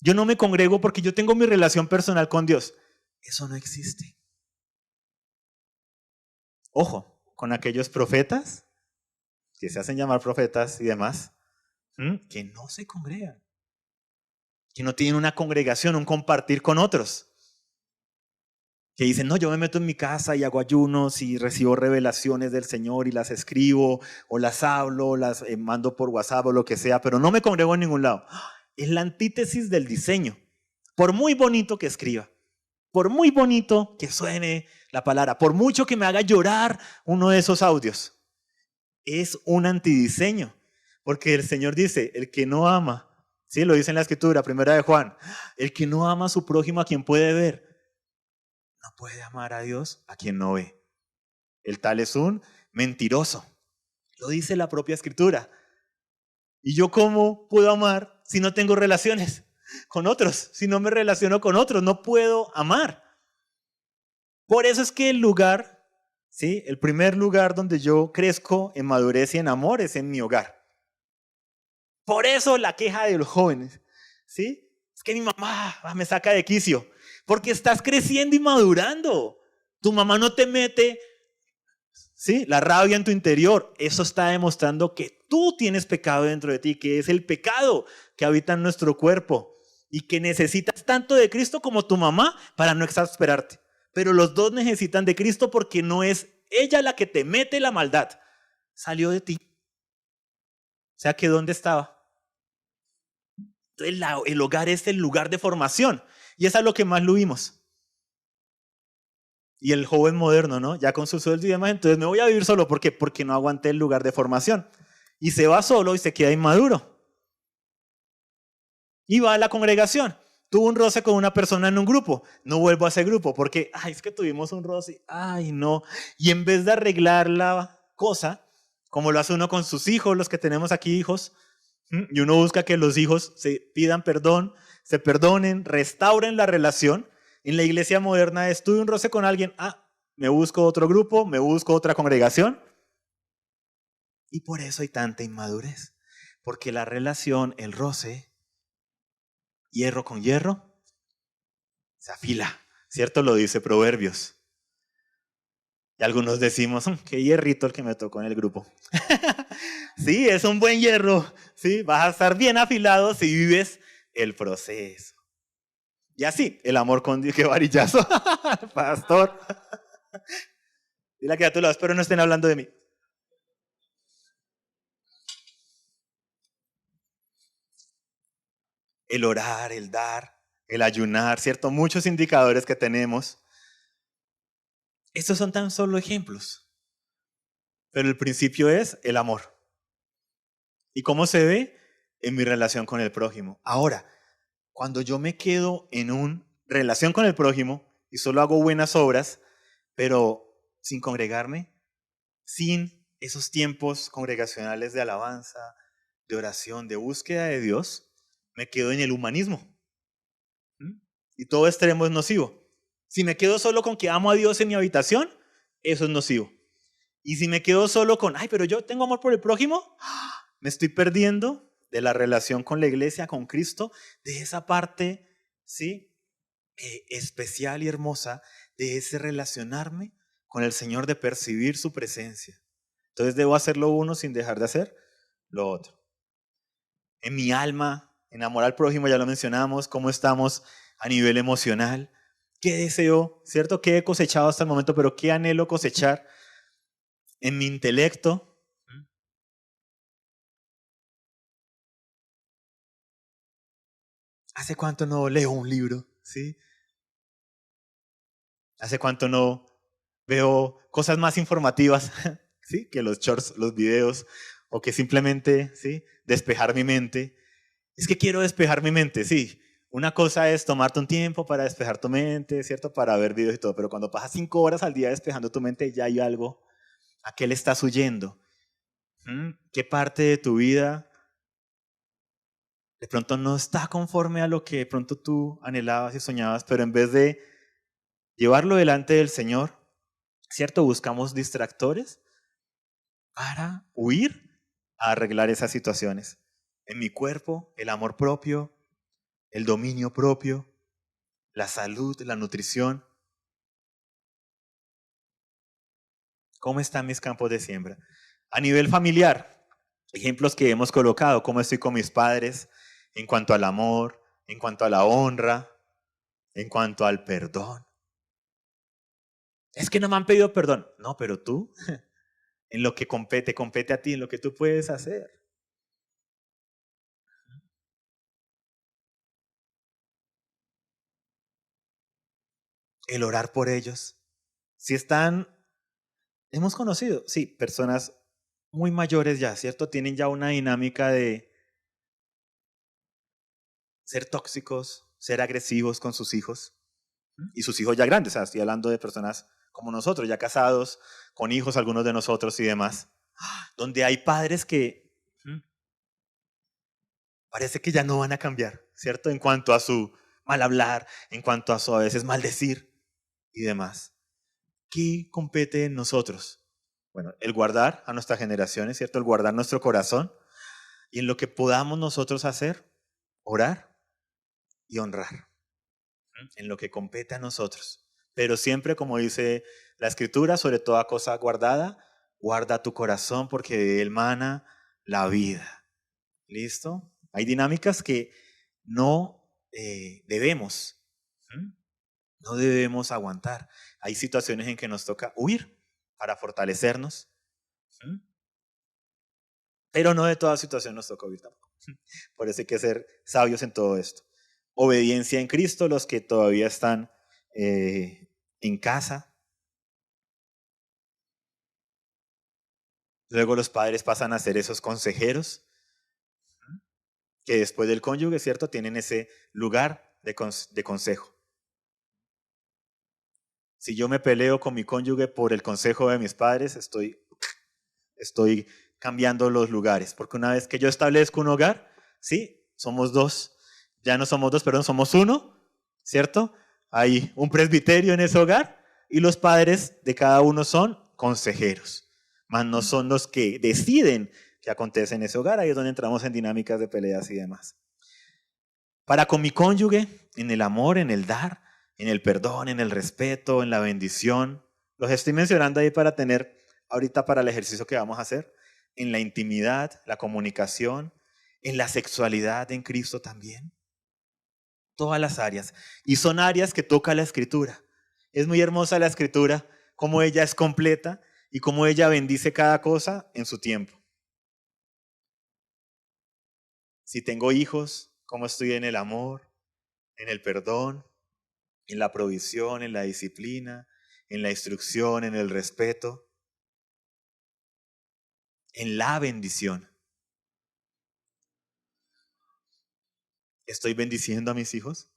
Yo no me congrego porque yo tengo mi relación personal con Dios. Eso no existe. Ojo, con aquellos profetas, que se hacen llamar profetas y demás, que no se congregan. Que no tienen una congregación, un compartir con otros. Que dicen, no, yo me meto en mi casa y hago ayunos y recibo revelaciones del Señor y las escribo o las hablo, las mando por WhatsApp o lo que sea, pero no me congrego en ningún lado. Es la antítesis del diseño. Por muy bonito que escriba, por muy bonito que suene la palabra, por mucho que me haga llorar uno de esos audios, es un antidiseño. Porque el Señor dice, el que no ama, sí, lo dice en la Escritura, Primera de Juan, el que no ama a su prójimo a quien puede ver, no puede amar a Dios a quien no ve. El tal es un mentiroso. Lo dice la propia Escritura. ¿Y yo cómo puedo amar si no tengo relaciones con otros? Si no me relaciono con otros, no puedo amar. Por eso es que el lugar, ¿sí? El primer lugar donde yo crezco en madurez y en amor es en mi hogar. Por eso la queja de los jóvenes, ¿sí? Es que mi mamá me saca de quicio. Porque estás creciendo y madurando. Tu mamá no te mete, ¿sí? La rabia en tu interior. Eso está demostrando que tú tienes pecado dentro de ti, que es el pecado que habita en nuestro cuerpo. y que necesitas tanto de Cristo como tu mamá para no exasperarte. Pero los dos necesitan de Cristo porque no es ella la que te mete la maldad. Salió de ti. O sea que ¿dónde estaba? Entonces el hogar es el lugar de formación. Y eso es lo que más lo vimos. Y el joven moderno, ¿no? Ya con su sueldo y demás, entonces me voy a vivir solo. ¿Por qué? Porque no aguanté el lugar de formación. Y se va solo y se queda inmaduro. Y va a la congregación. Tuvo un roce con una persona en un grupo. No vuelvo a ese grupo porque, ay, es que tuvimos un roce. Ay, no. Y en vez de arreglar la cosa, como lo hace uno con sus hijos, los que tenemos aquí hijos, y uno busca que los hijos se pidan perdón, se perdonen, restauren la relación. En la iglesia moderna es, tuve un roce con alguien, me busco otro grupo, me busco otra congregación. Y por eso hay tanta inmadurez. Porque la relación, el roce, hierro con hierro, se afila. ¿Cierto? Lo dice Proverbios. Y algunos decimos, qué hierrito el que me tocó en el grupo. Sí, es un buen hierro. Sí, vas a estar bien afilado si vives el proceso. Y así, el amor con Dios, qué varillazo. Pastor. Dile que a tu lado, espero no estén hablando de mí. El orar, el dar, el ayunar, ¿cierto? Muchos indicadores que tenemos. Estos son tan solo ejemplos. Pero el principio es el amor. ¿Y cómo se ve? En mi relación con el prójimo. Ahora, cuando yo me quedo en una relación con el prójimo y solo hago buenas obras, pero sin congregarme, sin esos tiempos congregacionales de alabanza, de oración, de búsqueda de Dios, me quedo en el humanismo. Y todo extremo es nocivo. Si me quedo solo con que amo a Dios en mi habitación, eso es nocivo. Y si me quedo solo con, ay, pero yo tengo amor por el prójimo, me estoy perdiendo de la relación con la iglesia, con Cristo, de esa parte, ¿sí? Especial y hermosa de ese relacionarme con el Señor, de percibir su presencia. Entonces debo hacer lo uno sin dejar de hacer lo otro. En mi alma, en amor al prójimo, ya lo mencionamos, cómo estamos a nivel emocional, qué deseo, ¿cierto? ¿Qué he cosechado hasta el momento, pero qué anhelo cosechar en mi intelecto? ¿Hace cuánto no leo un libro? ¿Sí? ¿Hace cuánto no veo cosas más informativas, ¿sí? Que los shorts, los videos, o que simplemente, ¿sí? Despejar mi mente. Es que quiero despejar mi mente, sí. Una cosa es tomarte un tiempo para despejar tu mente, ¿cierto? Para ver videos y todo, pero cuando pasas 5 horas al día despejando tu mente, ya hay algo. ¿A qué le estás huyendo? ¿Qué parte de tu vida de pronto no está conforme a lo que de pronto tú anhelabas y soñabas, pero en vez de llevarlo delante del Señor, ¿cierto? Buscamos distractores para huir a arreglar esas situaciones. En mi cuerpo, el amor propio, el dominio propio, la salud, la nutrición. ¿Cómo están mis campos de siembra? A nivel familiar, ejemplos que hemos colocado, cómo estoy con mis padres en cuanto al amor, en cuanto a la honra, en cuanto al perdón. Es que no me han pedido perdón. No, pero tú, en lo que compete a ti, en lo que tú puedes hacer. El orar por ellos. Si están, hemos conocido, sí, personas muy mayores ya, ¿cierto? Tienen ya una dinámica de ser tóxicos, ser agresivos con sus hijos. Y sus hijos ya grandes, o sea, estoy hablando de personas como nosotros, ya casados, con hijos, algunos de nosotros y demás, donde hay padres que parece que ya no van a cambiar, ¿cierto? En cuanto a su mal hablar, en cuanto a su a veces maldecir y demás. ¿Qué compete en nosotros? Bueno, el guardar a nuestras generaciones, ¿cierto? El guardar nuestro corazón y en lo que podamos nosotros hacer, orar y honrar, en lo que compete a nosotros. Pero siempre, como dice la Escritura, sobre toda cosa guardada, guarda tu corazón porque de él mana la vida. ¿Listo? Hay dinámicas que no debemos. No debemos aguantar. Hay situaciones en que nos toca huir para fortalecernos. Pero no de toda situación nos toca huir tampoco. Por eso hay que ser sabios en todo esto. Obediencia en Cristo, los que todavía están en casa. Luego los padres pasan a ser esos consejeros que después del cónyuge, ¿cierto?, tienen ese lugar de consejo. Si yo me peleo con mi cónyuge por el consejo de mis padres, estoy cambiando los lugares. Porque una vez que yo establezco un hogar, sí, somos dos. Ya no somos dos, perdón, somos uno, ¿cierto? Hay un presbiterio en ese hogar y los padres de cada uno son consejeros. Mas no son los que deciden qué acontece en ese hogar. Ahí es donde entramos en dinámicas de peleas y demás. Para con mi cónyuge, en el amor, en el dar, en el perdón, en el respeto, en la bendición. Los estoy mencionando ahí para tener ahorita para el ejercicio que vamos a hacer. En la intimidad, la comunicación, en la sexualidad en Cristo también. Todas las áreas. Y son áreas que toca la Escritura. Es muy hermosa la Escritura, cómo ella es completa y cómo ella bendice cada cosa en su tiempo. Si tengo hijos, cómo estoy en el amor, en el perdón, en la provisión, en la disciplina, en la instrucción, en el respeto, en la bendición. ¿Estoy bendiciendo a mis hijos?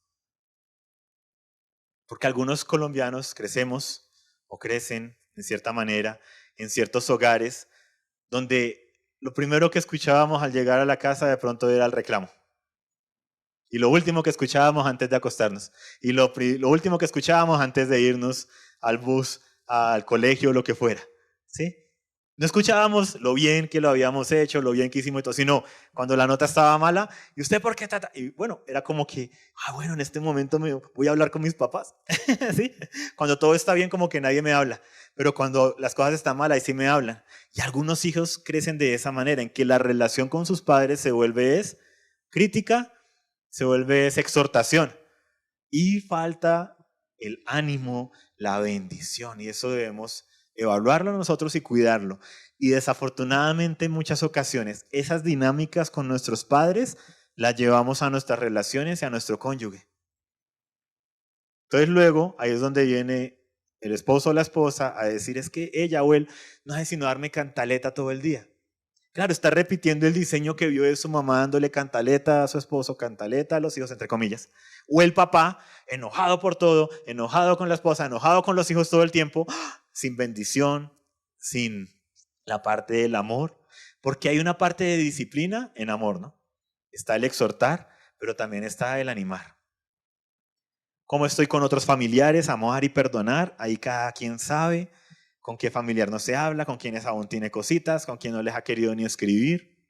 Porque algunos colombianos crecemos o crecen en cierta manera en ciertos hogares donde lo primero que escuchábamos al llegar a la casa de pronto era el reclamo. Y lo último que escuchábamos antes de acostarnos. Y lo último que escuchábamos antes de irnos al bus, al colegio, lo que fuera. ¿Sí? No escuchábamos lo bien que lo habíamos hecho, lo bien que hicimos y todo, sino cuando la nota estaba mala, ¿y usted por qué trata? Y bueno, era como que, bueno, en este momento me voy a hablar con mis papás. ¿Sí? Cuando todo está bien, como que nadie me habla. Pero cuando las cosas están mal, ahí sí me hablan. Y algunos hijos crecen de esa manera, en que la relación con sus padres se vuelve crítica, se vuelve exhortación. Y falta el ánimo, la bendición. Y eso debemos evaluarlo nosotros y cuidarlo. Y desafortunadamente en muchas ocasiones esas dinámicas con nuestros padres las llevamos a nuestras relaciones y a nuestro cónyuge. Entonces luego ahí es donde viene el esposo o la esposa a decir es que ella o él no hace sino darme cantaleta todo el día. Claro, está repitiendo el diseño que vio de su mamá dándole cantaleta a su esposo, cantaleta a los hijos, entre comillas. O el papá, enojado por todo, enojado con la esposa, enojado con los hijos todo el tiempo, sin bendición, sin la parte del amor. Porque hay una parte de disciplina en amor, ¿no? Está el exhortar, pero también está el animar. ¿Cómo estoy con otros familiares? Amar y perdonar, ahí cada quien sabe. Con qué familiar no se habla, con quienes aún tiene cositas, con quien no les ha querido ni escribir.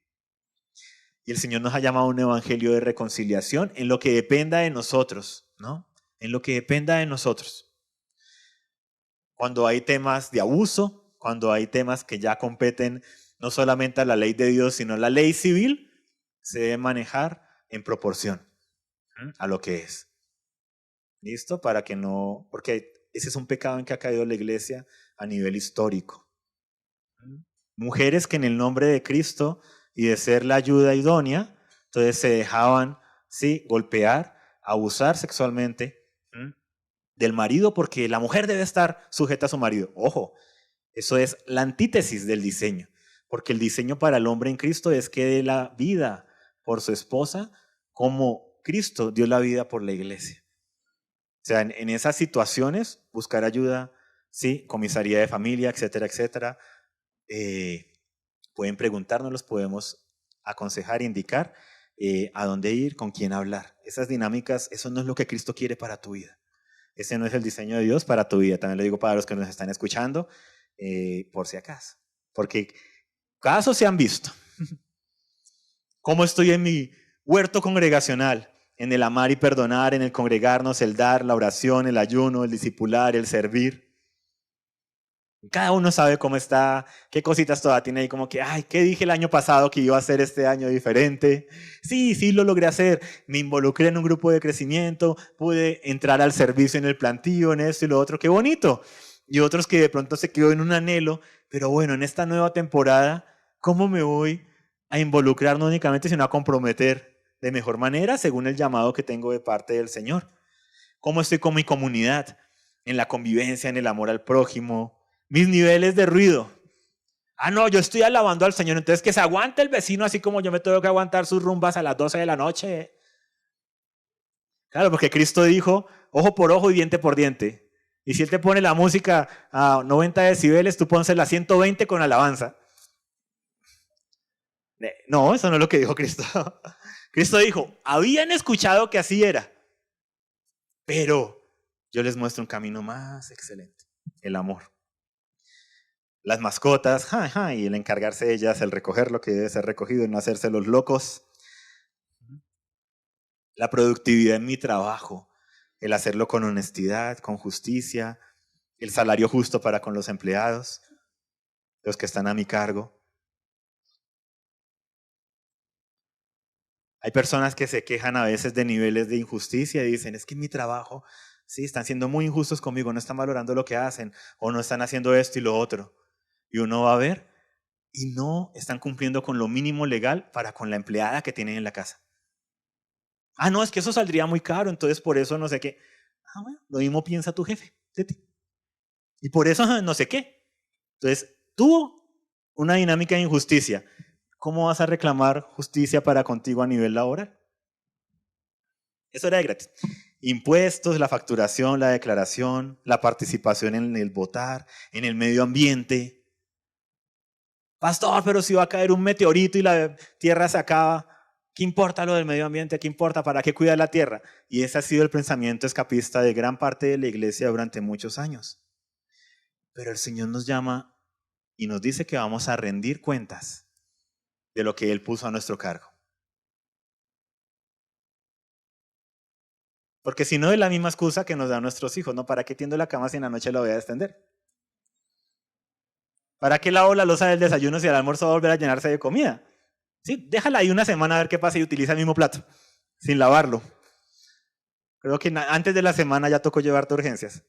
Y el Señor nos ha llamado a un evangelio de reconciliación en lo que dependa de nosotros, ¿no? En lo que dependa de nosotros. Cuando hay temas de abuso, cuando hay temas que ya competen no solamente a la ley de Dios, sino a la ley civil, se debe manejar en proporción a lo que es. ¿Listo? Para que no, porque ese es un pecado en que ha caído la iglesia a nivel histórico. Mujeres que en el nombre de Cristo y de ser la ayuda idónea, entonces se dejaban, sí, golpear, abusar sexualmente del marido, porque la mujer debe estar sujeta a su marido. Ojo, eso es la antítesis del diseño, porque el diseño para el hombre en Cristo es que dé la vida por su esposa como Cristo dio la vida por la iglesia. O sea, en esas situaciones, buscar ayuda, sí, comisaría de familia, etcétera, etcétera. Pueden preguntarnos, los podemos aconsejar, indicar a dónde ir, con quién hablar. Esas dinámicas, eso no es lo que Cristo quiere para tu vida. Ese no es el diseño de Dios para tu vida. También lo digo para los que nos están escuchando, por si acaso. Porque casos se han visto. ¿Cómo estoy en mi huerto congregacional? En el amar y perdonar, en el congregarnos, el dar, la oración, el ayuno, el discipular, el servir. Cada uno sabe cómo está, qué cositas todavía tiene ahí, como que, ay, ¿qué dije el año pasado que iba a hacer este año diferente? Sí, sí, lo logré hacer. Me involucré en un grupo de crecimiento, pude entrar al servicio en el plantío, en esto y lo otro, qué bonito. Y otros que de pronto se quedó en un anhelo, pero bueno, en esta nueva temporada, ¿cómo me voy a involucrar no únicamente, sino a comprometer de mejor manera según el llamado que tengo de parte del Señor? ¿Cómo estoy con mi comunidad? En la convivencia, en el amor al prójimo, mis niveles de ruido. Ah, no, yo estoy alabando al Señor, entonces que se aguante el vecino así como yo me tengo que aguantar sus rumbas a las 12 de la noche. Claro, porque Cristo dijo, ojo por ojo y diente por diente. Y si Él te pone la música a 90 decibeles, tú pónsela a 120 con alabanza. No, eso no es lo que dijo Cristo. Cristo dijo, habían escuchado que así era, pero yo les muestro un camino más excelente, el amor. Las mascotas, y el encargarse de ellas, el recoger lo que debe ser recogido y no hacerse los locos. La productividad en mi trabajo, el hacerlo con honestidad, con justicia, el salario justo para con los empleados, los que están a mi cargo. Hay personas que se quejan a veces de niveles de injusticia y dicen, es que en mi trabajo, sí, están siendo muy injustos conmigo, no están valorando lo que hacen o no están haciendo esto y lo otro. Y uno va a ver y no están cumpliendo con lo mínimo legal para con la empleada que tienen en la casa. Ah, no, es que eso saldría muy caro, entonces por eso no sé qué. Ah, bueno, lo mismo piensa tu jefe de ti. Y por eso no sé qué. Entonces, tuvo una dinámica de injusticia. ¿Cómo vas a reclamar justicia para contigo a nivel laboral? Eso era de gratis. Impuestos, la facturación, la declaración, la participación en el votar, en el medio ambiente. Pastor, pero si va a caer un meteorito y la tierra se acaba, ¿qué importa lo del medio ambiente? ¿Qué importa? ¿Para qué cuidar la tierra? Y ese ha sido el pensamiento escapista de gran parte de la iglesia durante muchos años. Pero el Señor nos llama y nos dice que vamos a rendir cuentas de lo que Él puso a nuestro cargo. Porque si no es la misma excusa que nos dan nuestros hijos, ¿no? ¿Para qué tiendo la cama si en la noche la voy a extender? ¿Para qué lavo la loza del desayuno si al almuerzo va a volver a llenarse de comida? Sí, déjala ahí una semana a ver qué pasa y utiliza el mismo plato, sin lavarlo. Creo que antes de la semana ya tocó llevarte a urgencias.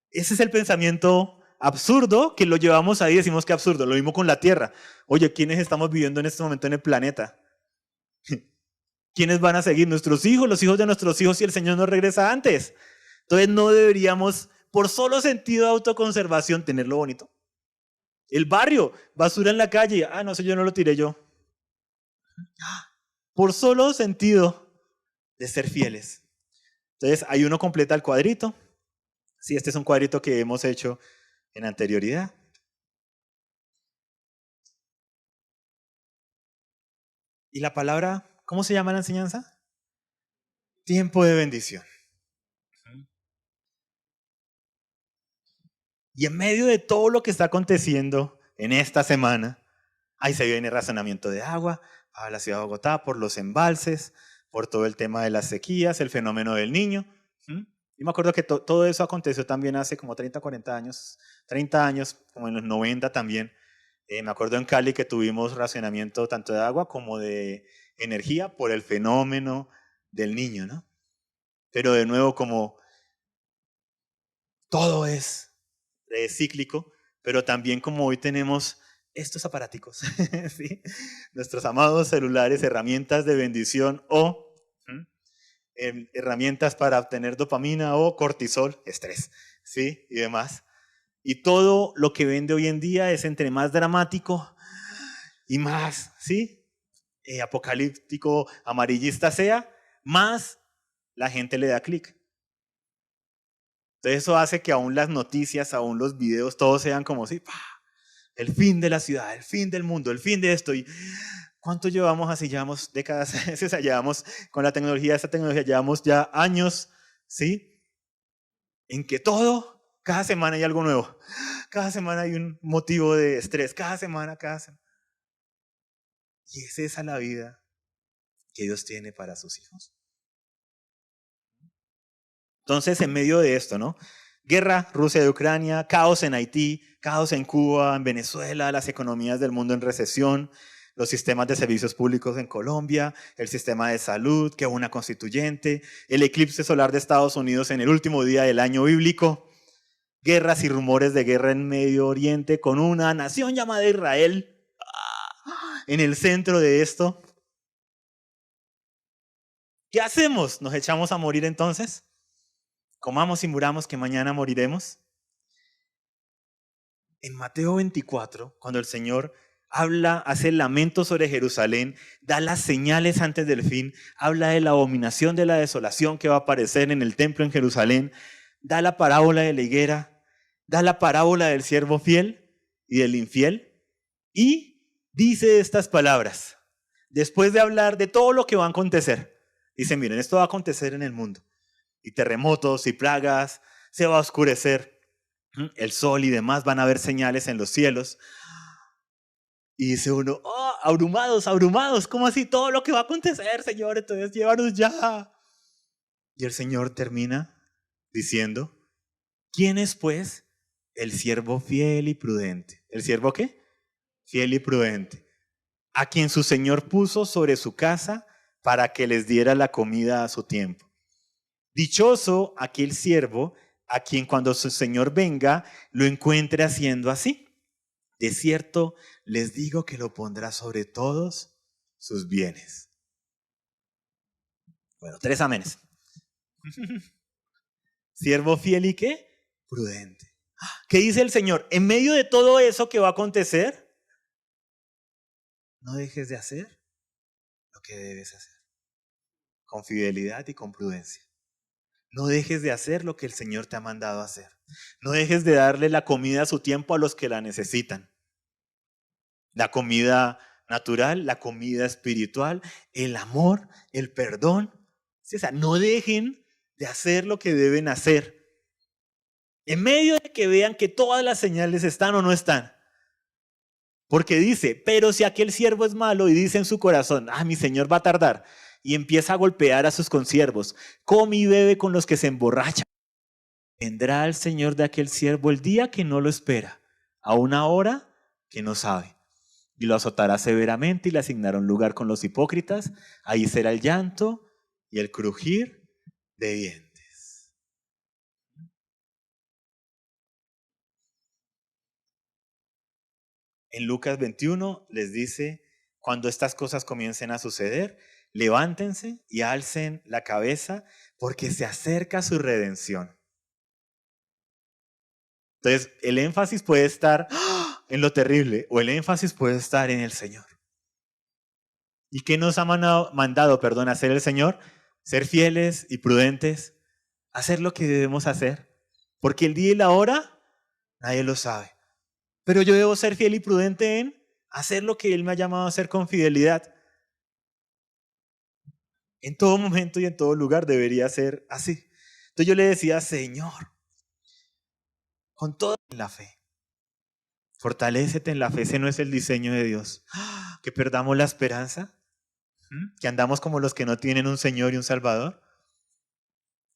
Ese es el pensamiento absurdo que lo llevamos ahí y decimos que absurdo. Lo mismo con la Tierra. Oye, ¿quiénes estamos viviendo en este momento en el planeta? ¿Quiénes van a seguir? Nuestros hijos, los hijos de nuestros hijos si el Señor no regresa antes. Entonces no deberíamos, por solo sentido de autoconservación, tenerlo bonito. El barrio, basura en la calle. Ah, no, eso yo no lo tiré yo. Por solo sentido de ser fieles. Entonces ahí uno completa el cuadrito. Sí, este es un cuadrito que hemos hecho en anterioridad. ¿Y la palabra, cómo se llama la enseñanza? Tiempo de bendición. Y en medio de todo lo que está aconteciendo en esta semana, ahí se viene razonamiento de agua para la ciudad de Bogotá, por los embalses, por todo el tema de las sequías, el fenómeno del niño. Yo me acuerdo que todo eso aconteció también hace como 30, 40 años, 30 años, como en los 90 también. Me acuerdo en Cali que tuvimos racionamiento tanto de agua como de energía por el fenómeno del niño, ¿no? Pero de nuevo, como todo es cíclico, pero también como hoy tenemos estos aparaticos, ¿sí? Nuestros amados celulares, herramientas de bendición o herramientas para obtener dopamina o cortisol, estrés, ¿sí? Y demás. Y todo lo que vende hoy en día es entre más dramático y más, ¿sí? Apocalíptico, amarillista sea, más la gente le da clic. Entonces eso hace que aún las noticias, aún los videos, todos sean como si, el fin de la ciudad, el fin del mundo, el fin de esto. ¿Y cuánto llevamos así? Llevamos décadas, o sea, llevamos con la tecnología, esta tecnología, llevamos ya años, ¿sí? En que todo, cada semana hay algo nuevo. Cada semana hay un motivo de estrés, cada semana, cada semana. Y es esa la vida que Dios tiene para sus hijos. Entonces, en medio de esto, ¿no? Guerra, Rusia y Ucrania, caos en Haití, caos en Cuba, en Venezuela, las economías del mundo en recesión, los sistemas de servicios públicos en Colombia, el sistema de salud, que una constituyente, el eclipse solar de Estados Unidos en el último día del año bíblico, guerras y rumores de guerra en Medio Oriente con una nación llamada Israel en el centro de esto. ¿Qué hacemos? ¿Nos echamos a morir entonces? Comamos y muramos que mañana moriremos. En Mateo 24, cuando el Señor habla, hace el lamento sobre Jerusalén, da las señales antes del fin, habla de la abominación de la desolación que va a aparecer en el templo en Jerusalén, da la parábola de la higuera, da la parábola del siervo fiel y del infiel, y dice estas palabras, después de hablar de todo lo que va a acontecer. Dice, miren, esto va a acontecer en el mundo, y terremotos y plagas, se va a oscurecer el sol y demás, van a haber señales en los cielos. Y dice uno, oh, abrumados, ¿cómo así? Todo lo que va a acontecer, Señor, entonces llévanos ya. Y el Señor termina diciendo, ¿quién es pues el siervo fiel y prudente? ¿El siervo qué? Fiel y prudente. A quien su Señor puso sobre su casa para que les diera la comida a su tiempo. Dichoso aquel siervo a quien cuando su Señor venga lo encuentre haciendo así. De cierto les digo que lo pondrá sobre todos sus bienes. Bueno, 3 amenes. Siervo fiel y ¿qué? Prudente. ¿Qué dice el Señor? En medio de todo eso que va a acontecer, no dejes de hacer lo que debes hacer. Con fidelidad y con prudencia. No dejes de hacer lo que el Señor te ha mandado a hacer. No dejes de darle la comida a su tiempo a los que la necesitan. La comida natural, la comida espiritual, el amor, el perdón. O sea, no dejen de hacer lo que deben hacer. En medio de que vean que todas las señales están o no están. Porque dice, pero si aquel siervo es malo y dice en su corazón, mi Señor va a tardar, y empieza a golpear a sus consiervos, come y bebe con los que se emborrachan, vendrá el Señor de aquel siervo el día que no lo espera, a una hora que no sabe, y lo azotará severamente y le asignará un lugar con los hipócritas, ahí será el llanto y el crujir de dientes. En Lucas 21 les dice, cuando estas cosas comiencen a suceder, levántense y alcen la cabeza porque se acerca su redención. Entonces, el énfasis puede estar en lo terrible o el énfasis puede estar en el Señor. ¿Y qué nos ha mandado hacer el Señor? Ser fieles y prudentes, hacer lo que debemos hacer. Porque el día y la hora, nadie lo sabe. Pero yo debo ser fiel y prudente en hacer lo que Él me ha llamado a hacer con fidelidad. En todo momento y en todo lugar debería ser así. Entonces yo le decía, Señor, con toda la fe, fortalécete en la fe, ese no es el diseño de Dios. Que perdamos la esperanza, que andamos como los que no tienen un Señor y un Salvador.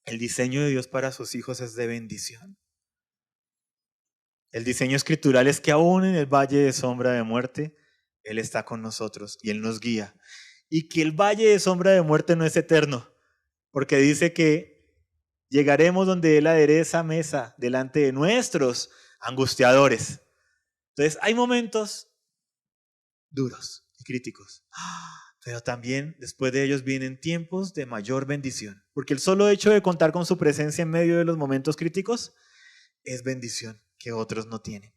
El diseño de Dios para sus hijos es de bendición. El diseño escritural es que aún en el valle de sombra de muerte, Él está con nosotros y Él nos guía. Y que el valle de sombra de muerte no es eterno, porque dice que llegaremos donde Él adereza mesa delante de nuestros angustiadores. Entonces hay momentos duros y críticos, pero también después de ellos vienen tiempos de mayor bendición, porque el solo hecho de contar con su presencia en medio de los momentos críticos es bendición que otros no tienen.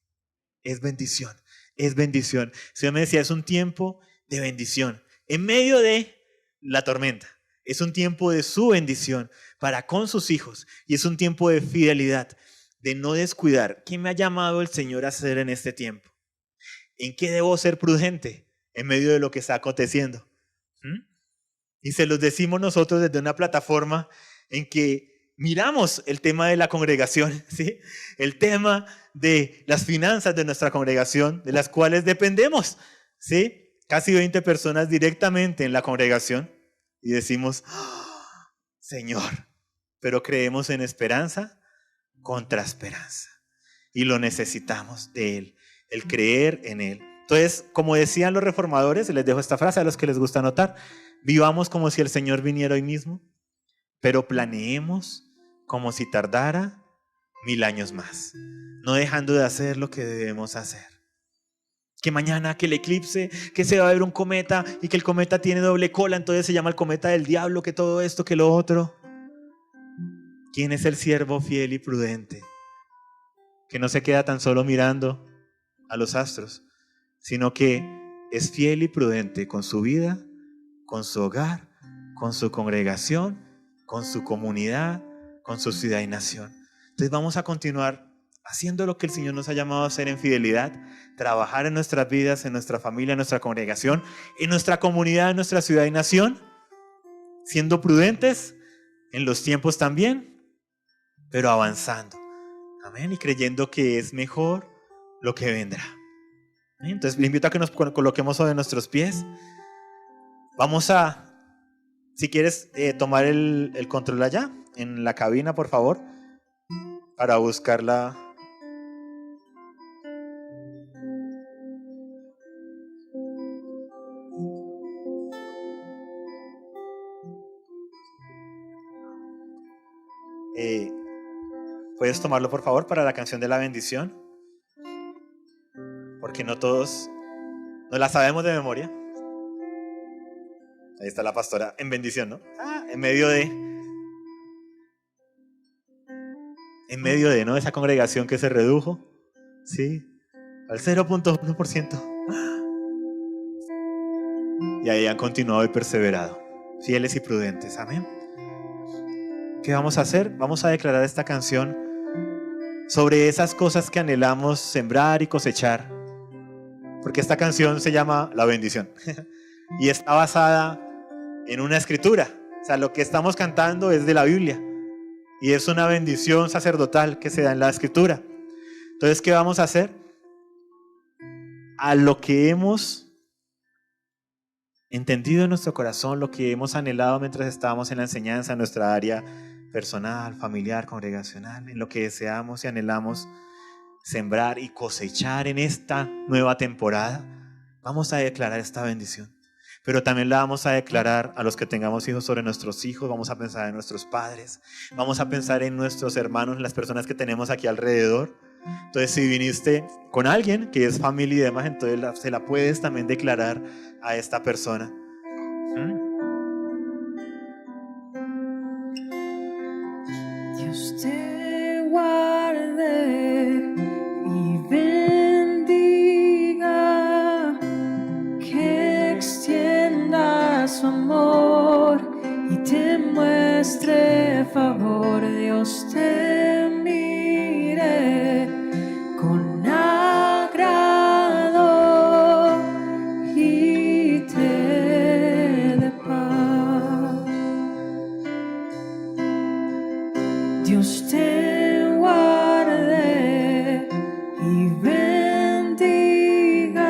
Es bendición, es bendición. El Señor me decía, es un tiempo de bendición. En medio de la tormenta, es un tiempo de su bendición para con sus hijos y es un tiempo de fidelidad, de no descuidar. ¿Qué me ha llamado el Señor a hacer en este tiempo? ¿En qué debo ser prudente en medio de lo que está aconteciendo? Y se los decimos nosotros desde una plataforma en que miramos el tema de la congregación, ¿sí? El tema de las finanzas de nuestra congregación, de las cuales dependemos, ¿sí? Casi 20 personas directamente en la congregación y decimos, Señor, pero creemos en esperanza, contra esperanza. Y lo necesitamos de Él, el creer en Él. Entonces, como decían los reformadores, les dejo esta frase a los que les gusta anotar: vivamos como si el Señor viniera hoy mismo, pero planeemos como si tardara 1000 años más, no dejando de hacer lo que debemos hacer. Que mañana, que el eclipse, que se va a ver un cometa y que el cometa tiene doble cola, entonces se llama el cometa del diablo, que todo esto, que lo otro. ¿Quién es el siervo fiel y prudente que no se queda tan solo mirando a los astros, sino que es fiel y prudente con su vida, con su hogar, con su congregación, con su comunidad, con su ciudad y nación? Entonces vamos a continuar haciendo lo que el Señor nos ha llamado a hacer en fidelidad, trabajar en nuestras vidas, en nuestra familia, en nuestra congregación, en nuestra comunidad, en nuestra ciudad y nación, siendo prudentes en los tiempos también, pero avanzando. Amén. Y creyendo que es mejor lo que vendrá. Entonces le invito a que nos coloquemos sobre nuestros pies. Vamos a, si quieres, tomar el control allá, en la cabina, por favor, para buscarla. ¿Puedes tomarlo, por favor, para la canción de la bendición? Porque no todos nos la sabemos de memoria. Ahí está la pastora en bendición, ¿no? En medio de, ¿no?, esa congregación que se redujo, ¿sí?, al 0.1%. Y ahí han continuado y perseverado, fieles y prudentes. Amén. ¿Qué vamos a hacer? Vamos a declarar esta canción sobre esas cosas que anhelamos sembrar y cosechar, porque esta canción se llama La Bendición y está basada en una escritura. O sea, lo que estamos cantando es de la Biblia y es una bendición sacerdotal que se da en la escritura. Entonces, ¿qué vamos a hacer? A lo que hemos entendido en nuestro corazón, lo que hemos anhelado mientras estábamos en la enseñanza, en nuestra área personal, familiar, congregacional, en lo que deseamos y anhelamos sembrar y cosechar en esta nueva temporada, vamos a declarar esta bendición. Pero también la vamos a declarar a los que tengamos hijos, sobre nuestros hijos. Vamos a pensar en nuestros padres, vamos a pensar en nuestros hermanos, en las personas que tenemos aquí alrededor. Entonces, si viniste con alguien que es familia y demás, entonces se la puedes también declarar a esta persona. Dios te guarde y bendiga, que extienda su amor y te muestre favor. Dios te mire con agrado y te dé paz. Dios te guarde y bendiga,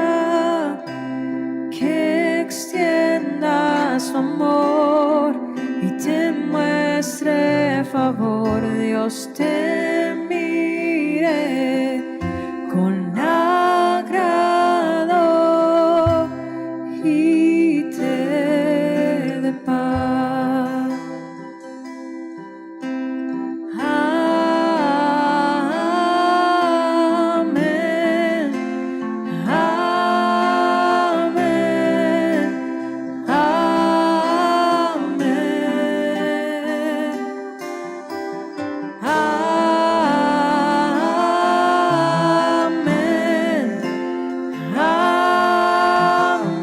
que extienda su amor y te muestre favor. Dios te mire con agrado y te dé paz. Amén, amén, amén, amén, amén.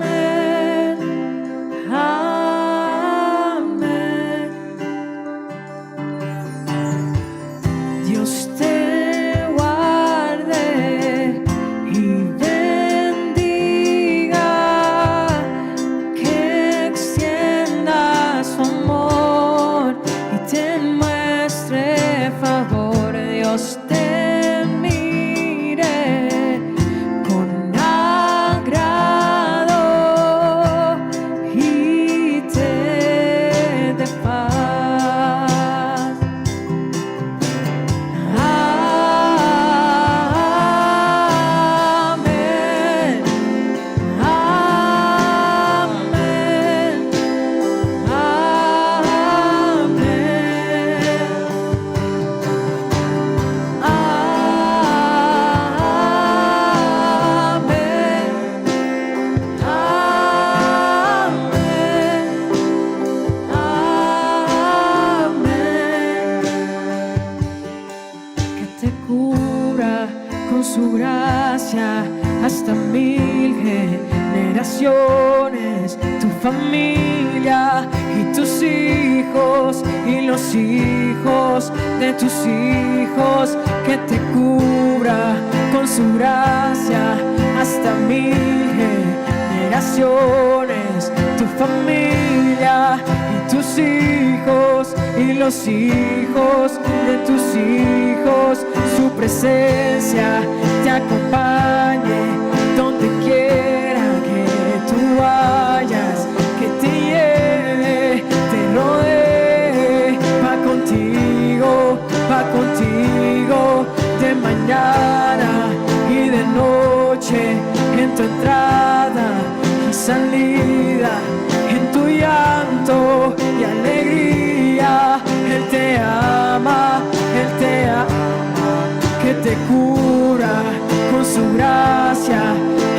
generaciones, tu familia y tus hijos y los hijos de tus hijos, que te cubra con su gracia hasta 1000 generaciones, tu familia y tus hijos y los hijos de tus hijos, su presencia te acompañe donde quiera que tú vayas, que te lleve, te rodee, va contigo de mañana y de noche, en tu entrada y salida, en tu llanto y alegría. Él te ama, que te cura con su gracia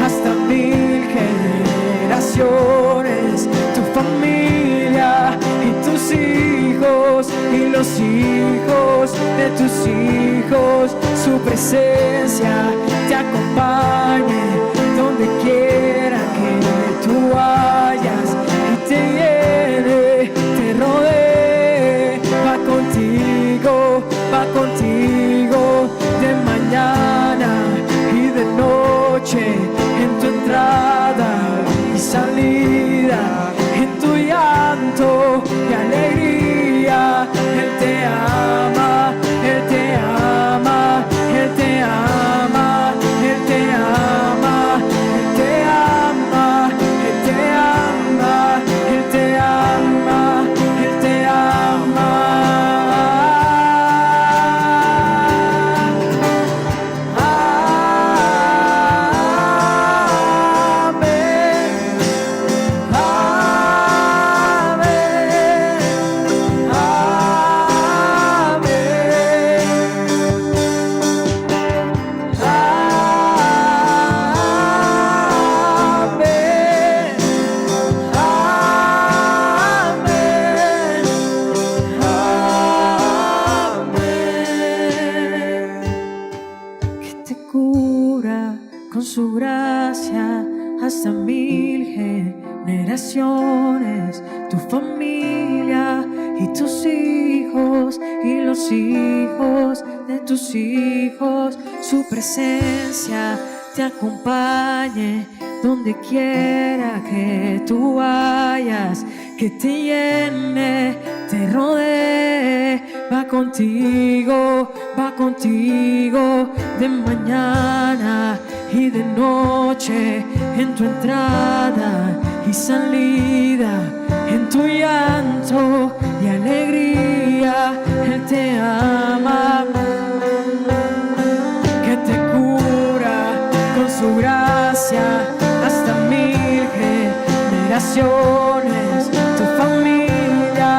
hasta 1000 generaciones, tu familia y tus hijos y los hijos de tus hijos, su presencia te acompañe donde quiera que tú vayas, y te llene, te rodee, va contigo de mañana y de noche, en tu entrada y salida, en tu llanto y alegría. Él te ama, Él te ama, Él te ama, Él te ama, Él te ama, Él te ama, Él te ama, Él te ama. Con su gracia hasta 1000 generaciones, tu familia y tus hijos y los hijos de tus hijos, su presencia te acompañe donde quiera que tú vayas, que te llene, te rodee, va contigo de mañana y de noche, en tu entrada y salida, en tu llanto y alegría. Él te ama, que te cura con su gracia hasta 1000 generaciones, tu familia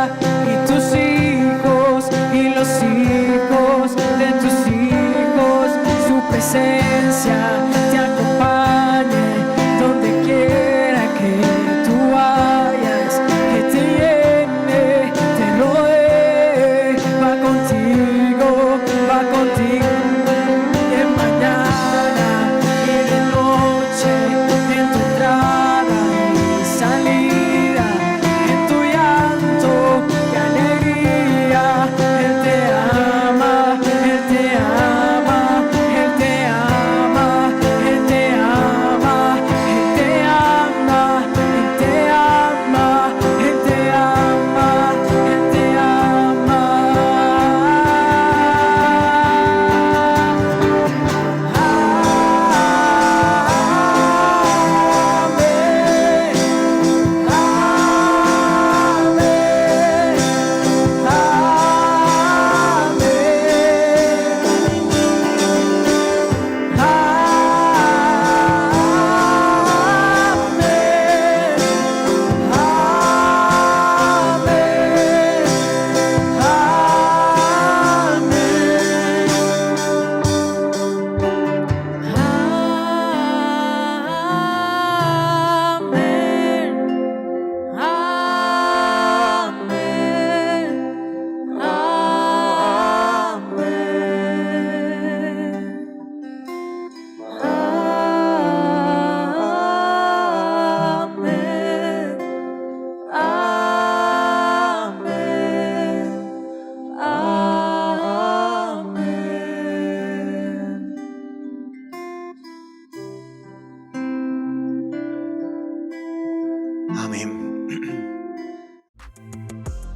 y tus hijos y los hijos de tus hijos, su presencia te acompañe donde quiera que tú vayas, que te llene, te rodee, va contigo de mañana y de noche, en tu entrada y salida.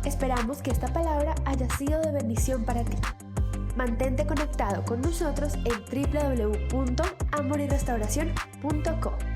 Esperamos que esta palabra haya sido de bendición para ti. Mantente conectado con nosotros en www.amoryrestauracion.co.